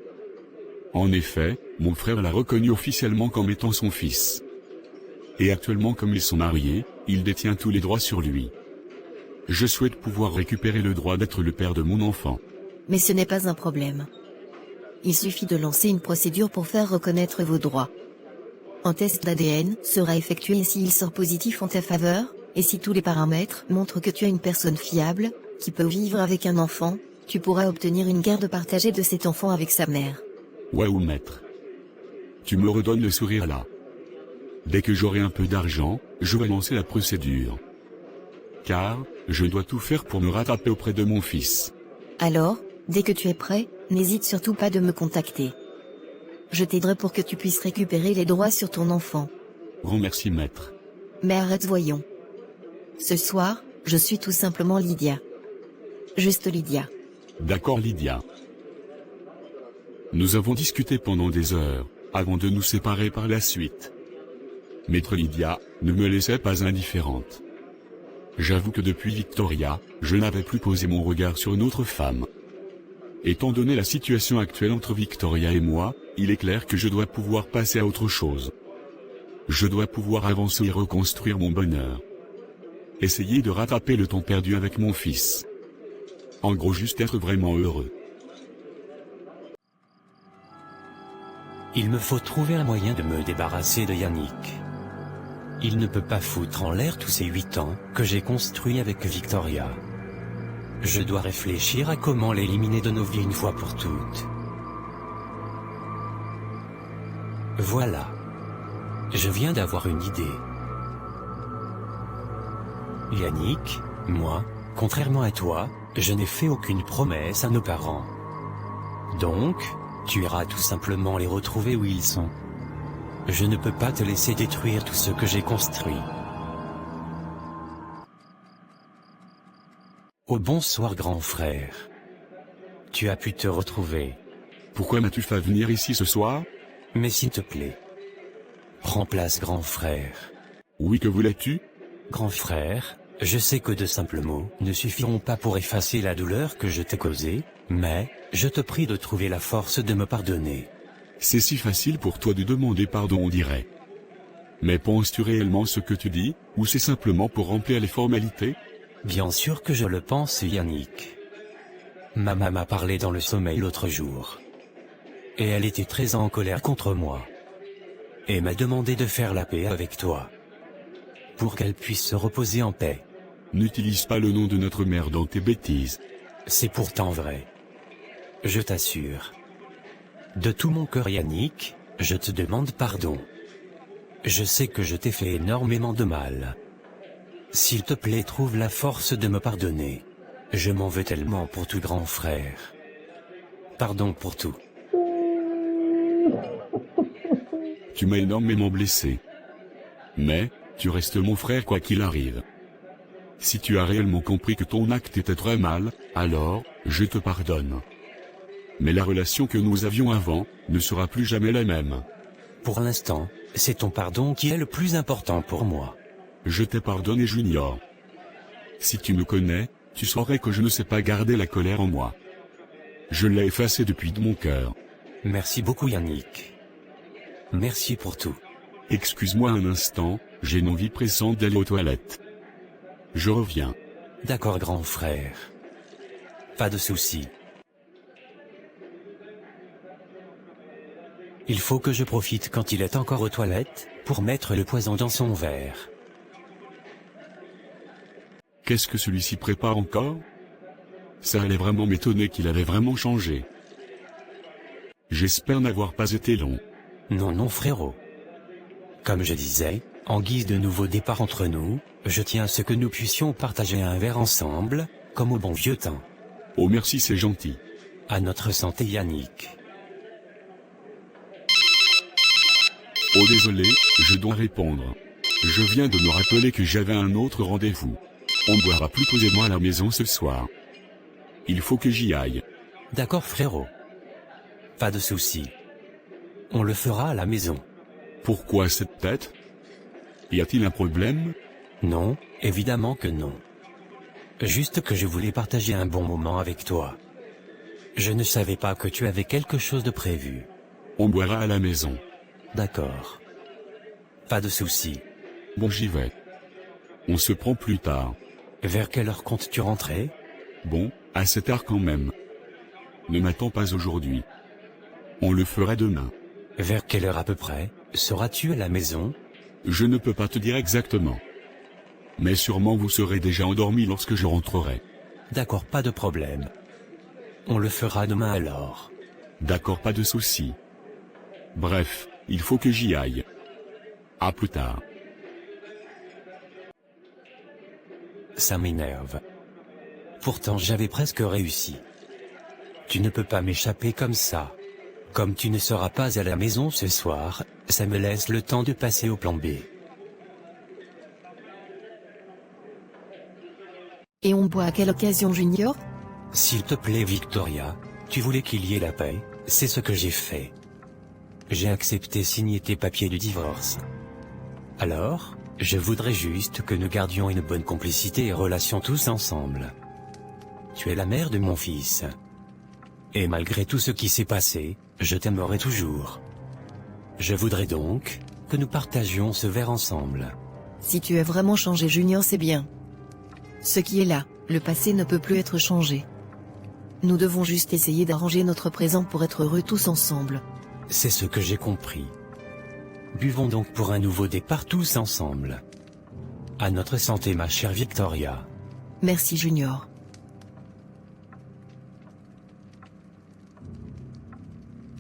En effet, mon frère l'a reconnu officiellement comme étant son fils. Et actuellement comme ils sont mariés, il détient tous les droits sur lui. Je souhaite pouvoir récupérer le droit d'être le père de mon enfant. Mais ce n'est pas un problème. Il suffit de lancer une procédure pour faire reconnaître vos droits. Un test d'ADN sera effectué et s'il sort positif en ta faveur, et si tous les paramètres montrent que tu es une personne fiable, qui peut vivre avec un enfant, tu pourras obtenir une garde partagée de cet enfant avec sa mère. Waouh maître. Tu me redonnes le sourire là. Dès que j'aurai un peu d'argent, je vais lancer la procédure. Car, je dois tout faire pour me rattraper auprès de mon fils. Alors, dès que tu es prêt, n'hésite surtout pas de me contacter. Je t'aiderai pour que tu puisses récupérer les droits sur ton enfant. Grand merci maître. Mais arrête voyons. Ce soir, je suis tout simplement Lydia. Juste Lydia. D'accord Lydia. Nous avons discuté pendant des heures, avant de nous séparer par la suite. Maître Lydia, ne me laissez pas indifférente. J'avoue que depuis Victoria, je n'avais plus posé mon regard sur une autre femme. Étant donné la situation actuelle entre Victoria et moi, il est clair que je dois pouvoir passer à autre chose. Je dois pouvoir avancer et reconstruire mon bonheur. Essayer de rattraper le temps perdu avec mon fils. En gros, juste être vraiment heureux. Il me faut trouver un moyen de me débarrasser de Yannick. Il ne peut pas foutre en l'air tous ces 8 ans que j'ai construits avec Victoria. Je dois réfléchir à comment l'éliminer de nos vies une fois pour toutes. Voilà. Je viens d'avoir une idée. Yannick, moi, contrairement à toi, je n'ai fait aucune promesse à nos parents. Donc, tu iras tout simplement les retrouver où ils sont. Je ne peux pas te laisser détruire tout ce que j'ai construit. Oh bonsoir grand frère. Tu as pu te retrouver. Pourquoi m'as-tu fait venir ici ce soir? Mais s'il te plaît. Prends place grand frère. Oui, que voulais-tu? Grand frère, je sais que de simples mots ne suffiront pas pour effacer la douleur que je t'ai causée, mais je te prie de trouver la force de me pardonner. C'est si facile pour toi de demander pardon, on dirait. Mais penses-tu réellement ce que tu dis, ou c'est simplement pour remplir les formalités? Bien sûr que je le pense, Yannick. Maman m'a parlé dans le sommeil l'autre jour. Et elle était très en colère contre moi. Et m'a demandé de faire la paix avec toi. Pour qu'elle puisse se reposer en paix. N'utilise pas le nom de notre mère dans tes bêtises. C'est pourtant vrai. Je t'assure. De tout mon cœur Yannick, je te demande pardon. Je sais que je t'ai fait énormément de mal. S'il te plaît, trouve la force de me pardonner. Je m'en veux tellement pour tout grand frère. Pardon pour tout. Tu m'as énormément blessé. Mais, tu restes mon frère quoi qu'il arrive. Si tu as réellement compris que ton acte était très mal, alors, je te pardonne. Mais la relation que nous avions avant, ne sera plus jamais la même. Pour l'instant, c'est ton pardon qui est le plus important pour moi. Je t'ai pardonné Junior. Si tu me connais, tu saurais que je ne sais pas garder la colère en moi. Je l'ai effacée depuis de mon cœur. Merci beaucoup Yannick. Merci pour tout. Excuse-moi un instant, j'ai une envie pressante d'aller aux toilettes. Je reviens. D'accord grand frère. Pas de souci. Il faut que je profite quand il est encore aux toilettes, pour mettre le poison dans son verre. Qu'est-ce que celui-ci prépare encore? Ça allait vraiment m'étonner qu'il avait vraiment changé. J'espère n'avoir pas été long. Non, non, frérot. Comme je disais, en guise de nouveau départ entre nous, je tiens à ce que nous puissions partager un verre ensemble, comme au bon vieux temps. Oh merci, c'est gentil. À notre santé, Yannick. Oh désolé, je dois répondre. Je viens de me rappeler que j'avais un autre rendez-vous. On ne boira plus posément à la maison ce soir. Il faut que j'y aille. D'accord, frérot. Pas de souci. On le fera à la maison. Pourquoi cette tête? Y a-t-il un problème? Non, évidemment que non. Juste que je voulais partager un bon moment avec toi. Je ne savais pas que tu avais quelque chose de prévu. On boira à la maison. D'accord. Pas de souci. Bon, j'y vais. On se prend plus tard. Vers quelle heure comptes-tu rentrer? Bon, assez tard quand même. Ne m'attends pas aujourd'hui. On le fera demain. Vers quelle heure à peu près seras-tu à la maison? Je ne peux pas te dire exactement. Mais sûrement vous serez déjà endormi lorsque je rentrerai. D'accord, pas de problème. On le fera demain alors. D'accord, pas de souci. Bref, il faut que j'y aille. À plus tard. Ça m'énerve. Pourtant j'avais presque réussi. Tu ne peux pas m'échapper comme ça. Comme tu ne seras pas à la maison ce soir, ça me laisse le temps de passer au plan B. Et on boit à quelle occasion, Junior? S'il te plaît, Victoria, tu voulais qu'il y ait la paix, c'est ce que j'ai fait. J'ai accepté signer tes papiers de divorce. Alors, je voudrais juste que nous gardions une bonne complicité et relation tous ensemble. Tu es la mère de mon fils. Et malgré tout ce qui s'est passé, je t'aimerai toujours. Je voudrais donc que nous partagions ce verre ensemble. Si tu as vraiment changé, Junior, c'est bien. Ce qui est là, le passé ne peut plus être changé. Nous devons juste essayer d'arranger notre présent pour être heureux tous ensemble. C'est ce que j'ai compris. Buvons donc pour un nouveau départ tous ensemble. À notre santé, ma chère Victoria. Merci, Junior.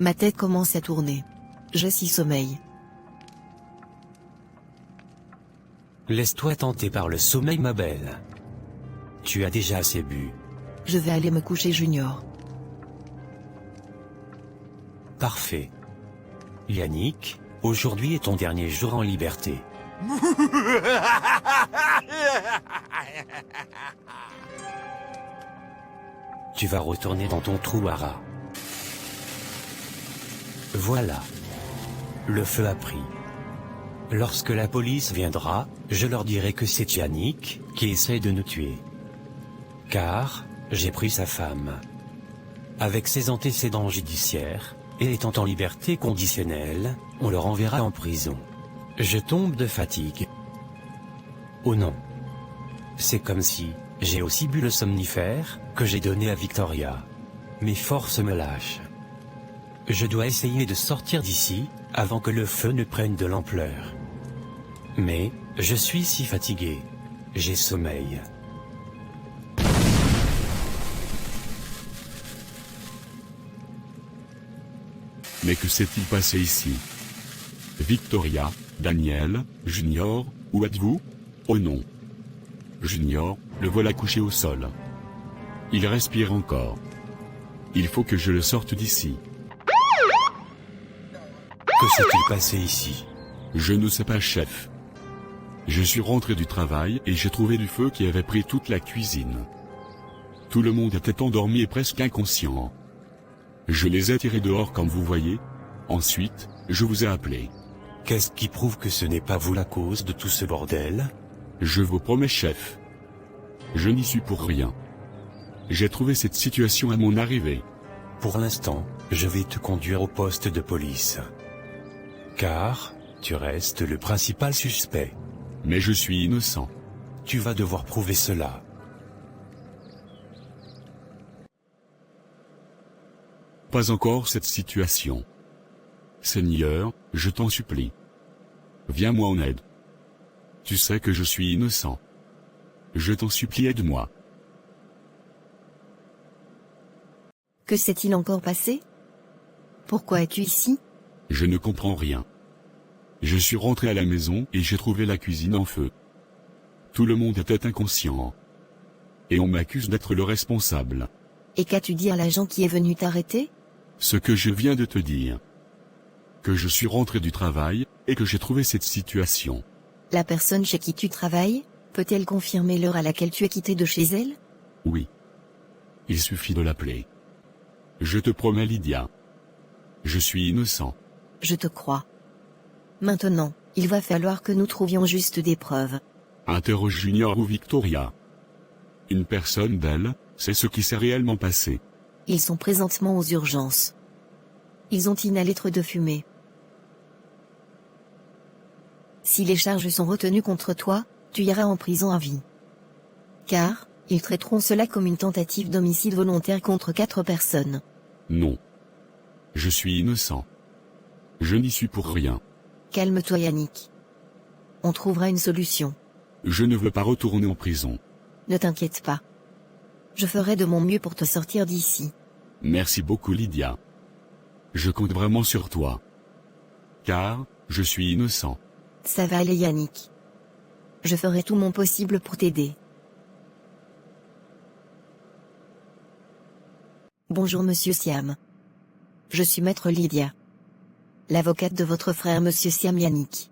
Ma tête commence à tourner. Je suis sommeil. Laisse-toi tenter par le sommeil, ma belle. Tu as déjà assez bu. Je vais aller me coucher, Junior. Parfait. Yannick, aujourd'hui est ton dernier jour en liberté. Tu vas retourner dans ton trou à rats. Voilà. Le feu a pris. Lorsque la police viendra, je leur dirai que c'est Yannick qui essaie de nous tuer. Car j'ai pris sa femme. Avec ses antécédents judiciaires, et étant en liberté conditionnelle, on le renverra en prison. Je tombe de fatigue. Oh non. C'est comme si j'ai aussi bu le somnifère que j'ai donné à Victoria. Mes forces me lâchent. Je dois essayer de sortir d'ici, avant que le feu ne prenne de l'ampleur. Mais, je suis si fatigué. J'ai sommeil. Mais que s'est-il passé ici? Victoria, Daniel, Junior, où êtes-vous? Oh non. Junior, le voilà couché au sol. Il respire encore. Il faut que je le sorte d'ici. Que s'est-il passé ici? Je ne sais pas, chef. Je suis rentré du travail et j'ai trouvé du feu qui avait pris toute la cuisine. Tout le monde était endormi et presque inconscient. Je les ai tirés dehors comme vous voyez. Ensuite, je vous ai appelé. Qu'est-ce qui prouve que ce n'est pas vous la cause de tout ce bordel? Je vous promets, chef. Je n'y suis pour rien. J'ai trouvé cette situation à mon arrivée. Pour l'instant, je vais te conduire au poste de police. Car, tu restes le principal suspect. Mais je suis innocent. Tu vas devoir prouver cela. Pas encore cette situation. Seigneur, je t'en supplie. Viens-moi en aide. Tu sais que je suis innocent. Je t'en supplie, aide-moi. Que s'est-il encore passé? Pourquoi es-tu ici? Je ne comprends rien. Je suis rentré à la maison et j'ai trouvé la cuisine en feu. Tout le monde était inconscient. Et on m'accuse d'être le responsable. Et qu'as-tu dit à l'agent qui est venu t'arrêter? Ce que je viens de te dire. Que je suis rentré du travail, et que j'ai trouvé cette situation. La personne chez qui tu travailles, peut-elle confirmer l'heure à laquelle tu es quitté de chez elle? Oui. Il suffit de l'appeler. Je te promets, Lydia. Je suis innocent. Je te crois. Maintenant, il va falloir que nous trouvions juste des preuves. Interroge Junior ou Victoria. Une personne d'elle, c'est ce qui s'est réellement passé. Ils sont présentement aux urgences. Ils ont inhalé trop de fumée. Si les charges sont retenues contre toi, tu iras en prison à vie. Car, ils traiteront cela comme une tentative d'homicide volontaire contre 4 personnes. Non. Je suis innocent. Je n'y suis pour rien. Calme-toi Yannick. On trouvera une solution. Je ne veux pas retourner en prison. Ne t'inquiète pas. Je ferai de mon mieux pour te sortir d'ici. Merci beaucoup, Lydia. Je compte vraiment sur toi. Car, je suis innocent. Ça va aller Yannick. Je ferai tout mon possible pour t'aider. Bonjour Monsieur Siam. Je suis Maître Lydia. L'avocate de votre frère Monsieur Siam Yannick.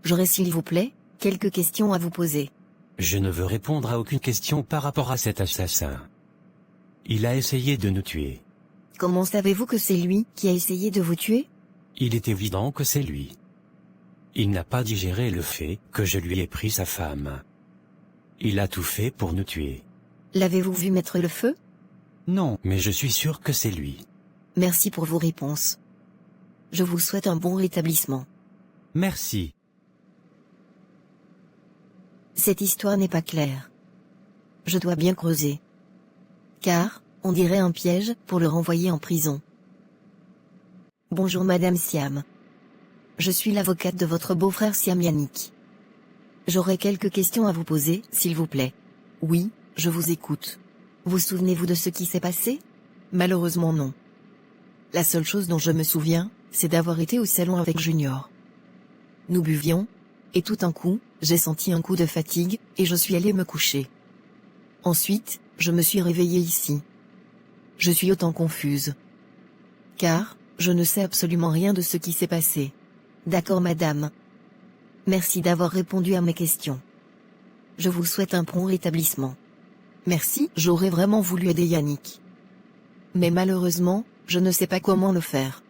J'aurais s'il vous plaît, quelques questions à vous poser. Je ne veux répondre à aucune question par rapport à cet assassin. Il a essayé de nous tuer. Comment savez-vous que c'est lui qui a essayé de vous tuer? Il est évident que c'est lui. Il n'a pas digéré le fait que je lui ai pris sa femme. Il a tout fait pour nous tuer. L'avez-vous vu mettre le feu? Non, mais je suis sûr que c'est lui. Merci pour vos réponses. Je vous souhaite un bon rétablissement. Merci. Cette histoire n'est pas claire. Je dois bien creuser. Car, on dirait un piège pour le renvoyer en prison. Bonjour Madame Siam. Je suis l'avocate de votre beau-frère Siam Yannick. J'aurais quelques questions à vous poser, s'il vous plaît. Oui, je vous écoute. Vous souvenez-vous de ce qui s'est passé? Malheureusement non. La seule chose dont je me souviens, c'est d'avoir été au salon avec Junior. Nous buvions, et tout d'un coup, j'ai senti un coup de fatigue, et je suis allée me coucher. Ensuite, je me suis réveillée ici. Je suis autant confuse. Car, je ne sais absolument rien de ce qui s'est passé. D'accord madame. Merci d'avoir répondu à mes questions. Je vous souhaite un prompt rétablissement. Merci, j'aurais vraiment voulu aider Yannick. Mais malheureusement, je ne sais pas comment le faire.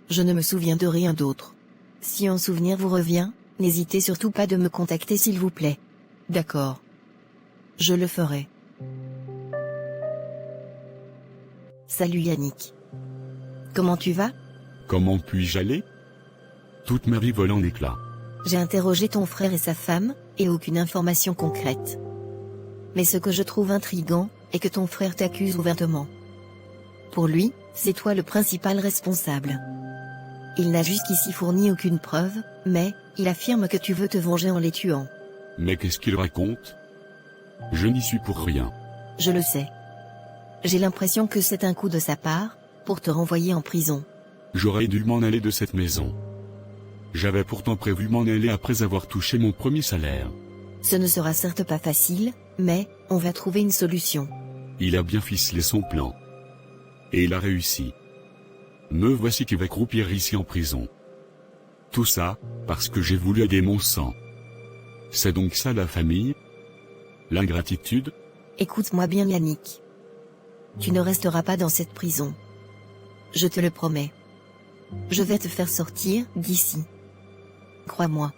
Je ne me souviens de rien d'autre. Si un souvenir vous revient, n'hésitez surtout pas de me contacter s'il vous plaît. D'accord. Je le ferai. Salut Yannick. Comment tu vas? Comment puis-je aller? Toute ma vie vole en éclats. J'ai interrogé ton frère et sa femme, et aucune information concrète. Mais ce que je trouve intriguant, est que ton frère t'accuse ouvertement. Pour lui, c'est toi le principal responsable. Il n'a jusqu'ici fourni aucune preuve, mais, il affirme que tu veux te venger en les tuant. Mais qu'est-ce qu'il raconte? Je n'y suis pour rien. Je le sais. J'ai l'impression que c'est un coup de sa part, pour te renvoyer en prison. J'aurais dû m'en aller de cette maison. J'avais pourtant prévu m'en aller après avoir touché mon premier salaire. Ce ne sera certes pas facile, mais, on va trouver une solution. Il a bien ficelé son plan. Et il a réussi. Me voici qui va croupir ici en prison. Tout ça, parce que j'ai voulu aider mon sang. C'est donc ça la famille? L'ingratitude? Écoute-moi bien Yannick. Tu ne resteras pas dans cette prison. Je te le promets. Je vais te faire sortir d'ici. Crois-moi.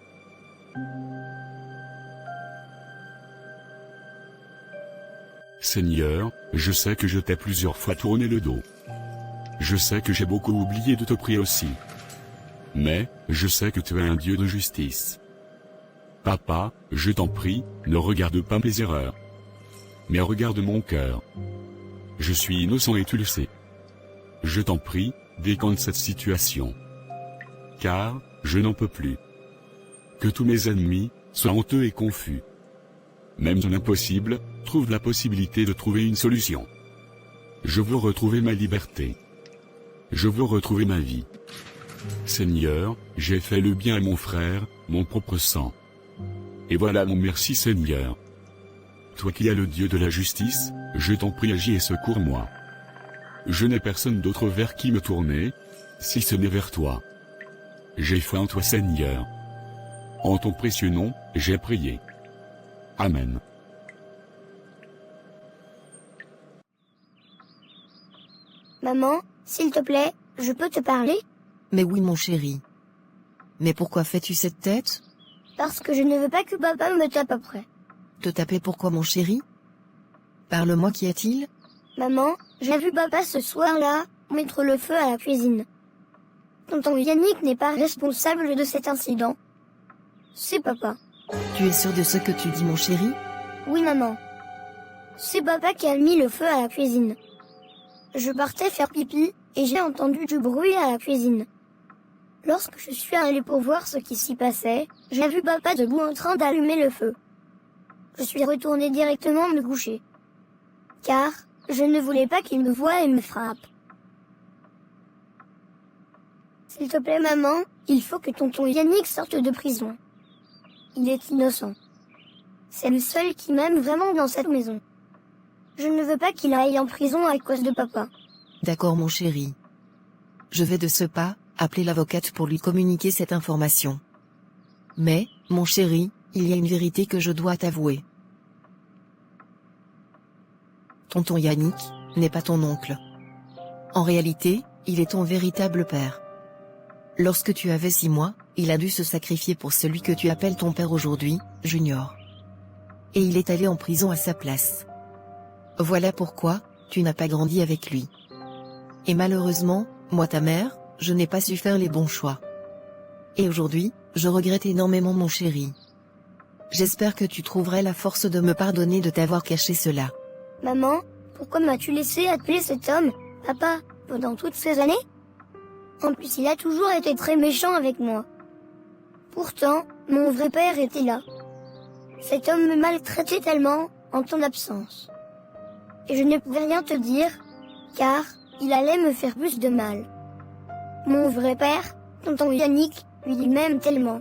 Seigneur, je sais que je t'ai plusieurs fois tourné le dos. Je sais que j'ai beaucoup oublié de te prier aussi. Mais, je sais que tu es un Dieu de justice. Papa, je t'en prie, ne regarde pas mes erreurs. Mais regarde mon cœur. Je suis innocent et tu le sais. Je t'en prie, décante cette situation. car je n'en peux plus. Que tous mes ennemis soient honteux et confus. Même dans l'impossible, trouve la possibilité de trouver une solution. Je veux retrouver ma liberté. Je veux retrouver ma vie. Seigneur, j'ai fait le bien à mon frère, mon propre sang. Et voilà mon merci Seigneur. Toi qui es le Dieu de la justice, je t'en prie agis et secours-moi. Je n'ai personne d'autre vers qui me tourner, si ce n'est vers toi. J'ai foi en toi Seigneur. En ton précieux nom, j'ai prié. Amen. Maman, s'il te plaît, je peux te parler? Mais oui mon chéri. Mais pourquoi fais-tu cette tête? Parce que je ne veux pas que papa me tape après. Te taper pourquoi mon chéri? Parle-moi, qu'y a-t-il? Maman, j'ai vu papa ce soir-là mettre le feu à la cuisine. Tonton Yannick n'est pas responsable de cet incident. C'est papa. Tu es sûr de ce que tu dis mon chéri? Oui maman. C'est papa qui a mis le feu à la cuisine. Je partais faire pipi et j'ai entendu du bruit à la cuisine. Lorsque je suis allée pour voir ce qui s'y passait, j'ai vu papa debout en train d'allumer le feu. Je suis retournée directement me coucher. Car je ne voulais pas qu'il me voie et me frappe. S'il te plaît maman, il faut que tonton Yannick sorte de prison. Il est innocent. C'est le seul qui m'aime vraiment dans cette maison. Je ne veux pas qu'il aille en prison à cause de papa. D'accord mon chéri. Je vais de ce pas appeler l'avocate pour lui communiquer cette information. Mais, mon chéri, il y a une vérité que je dois t'avouer. Tonton Yannick n'est pas ton oncle. En réalité, il est ton véritable père. Lorsque tu avais 6 mois, il a dû se sacrifier pour celui que tu appelles ton père aujourd'hui, Junior. Et il est allé en prison à sa place. Voilà pourquoi tu n'as pas grandi avec lui. Et malheureusement, moi ta mère, je n'ai pas su faire les bons choix. Et aujourd'hui, je regrette énormément mon chéri. J'espère que tu trouverais la force de me pardonner de t'avoir caché cela. Maman, pourquoi m'as-tu laissé appeler cet homme, papa, pendant toutes ces années? En plus, il a toujours été très méchant avec moi. Pourtant, mon vrai père était là. Cet homme me maltraitait tellement en ton absence. Et je ne pouvais rien te dire, car il allait me faire plus de mal. Mon vrai père, tonton Yannick, lui m'aime tellement.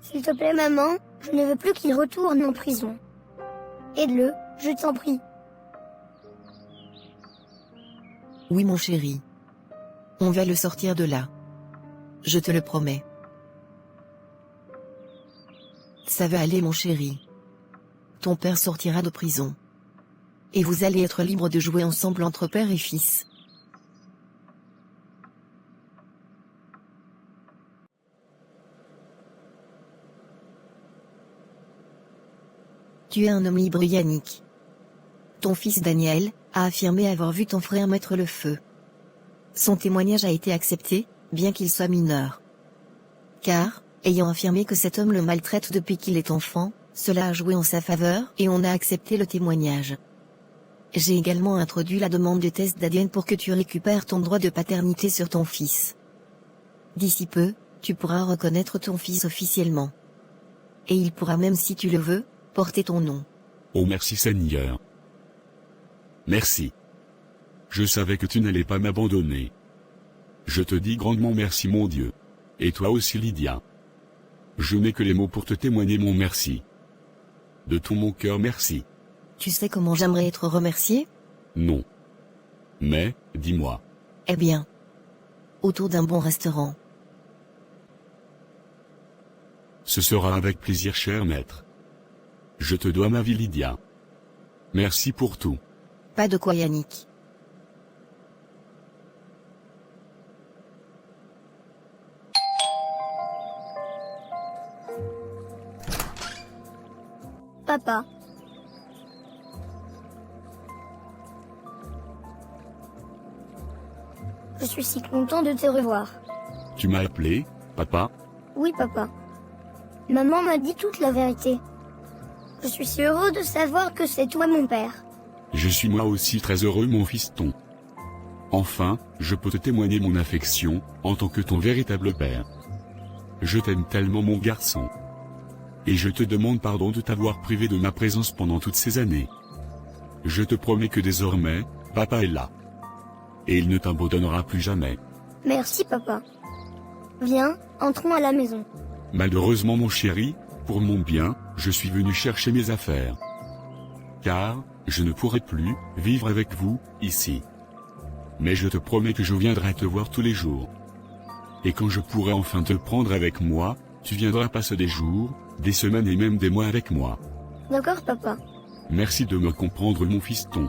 S'il te plaît maman, je ne veux plus qu'il retourne en prison. Aide-le, je t'en prie. Oui mon chéri. On va le sortir de là. Je te le promets. Ça va aller mon chéri. Ton père sortira de prison. Et vous allez être libres de jouer ensemble entre père et fils. Tu es un homme libre Yannick. Ton fils Daniel a affirmé avoir vu ton frère mettre le feu. Son témoignage a été accepté, bien qu'il soit mineur. Car, ayant affirmé que cet homme le maltraite depuis qu'il est enfant, cela a joué en sa faveur et on a accepté le témoignage. J'ai également introduit la demande de test d'ADN pour que tu récupères ton droit de paternité sur ton fils. D'ici peu, tu pourras reconnaître ton fils officiellement. Et il pourra même si tu le veux, porter ton nom. Oh merci Seigneur. Merci. Je savais que tu n'allais pas m'abandonner. Je te dis grandement merci mon Dieu. Et toi aussi Lydia. Je n'ai que les mots pour te témoigner mon merci. De tout mon cœur merci. Tu sais comment j'aimerais être remercié? Non. Mais, dis-moi. Eh bien, autour d'un bon restaurant. Ce sera avec plaisir cher maître. Je te dois ma vie Lydia. Merci pour tout. Pas de quoi Yannick. Papa. Je suis si content de te revoir. Tu m'as appelé, papa? Oui, papa. Maman m'a dit toute la vérité. Je suis si heureux de savoir que c'est toi mon père. Je suis moi aussi très heureux mon fiston. Enfin, je peux te témoigner mon affection, en tant que ton véritable père. Je t'aime tellement mon garçon. Et je te demande pardon de t'avoir privé de ma présence pendant toutes ces années. Je te promets que désormais, papa est là. Et il ne t'abandonnera plus jamais. Merci papa. Viens, entrons à la maison. Malheureusement mon chéri, pour mon bien, je suis venu chercher mes affaires. Car, je ne pourrai plus vivre avec vous, ici. Mais je te promets que je viendrai te voir tous les jours. Et quand je pourrai enfin te prendre avec moi, tu viendras passer des jours, des semaines et même des mois avec moi. D'accord papa. Merci de me comprendre mon fiston.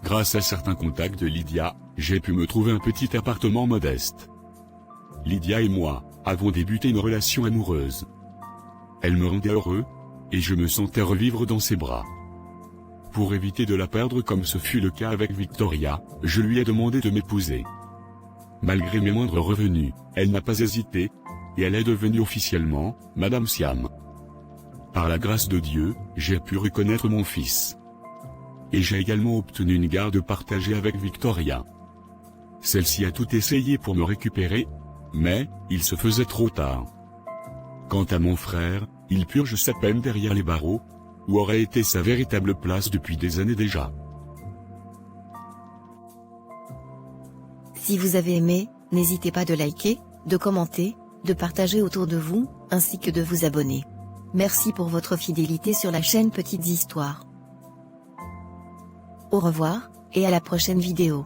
Grâce à certains contacts de Lydia, j'ai pu me trouver un petit appartement modeste. Lydia et moi avons débuté une relation amoureuse. Elle me rendait heureux, et je me sentais revivre dans ses bras. Pour éviter de la perdre comme ce fut le cas avec Victoria, je lui ai demandé de m'épouser. Malgré mes moindres revenus, elle n'a pas hésité, et elle est devenue officiellement Madame Siam. Par la grâce de Dieu, j'ai pu reconnaître mon fils. Et j'ai également obtenu une garde partagée avec Victoria. Celle-ci a tout essayé pour me récupérer, mais il se faisait trop tard. Quant à mon frère, il purge sa peine derrière les barreaux, où aurait été sa véritable place depuis des années déjà. Si vous avez aimé, n'hésitez pas de liker, de commenter, de partager autour de vous, ainsi que de vous abonner. Merci pour votre fidélité sur la chaîne Petites Histoires. Au revoir, et à la prochaine vidéo.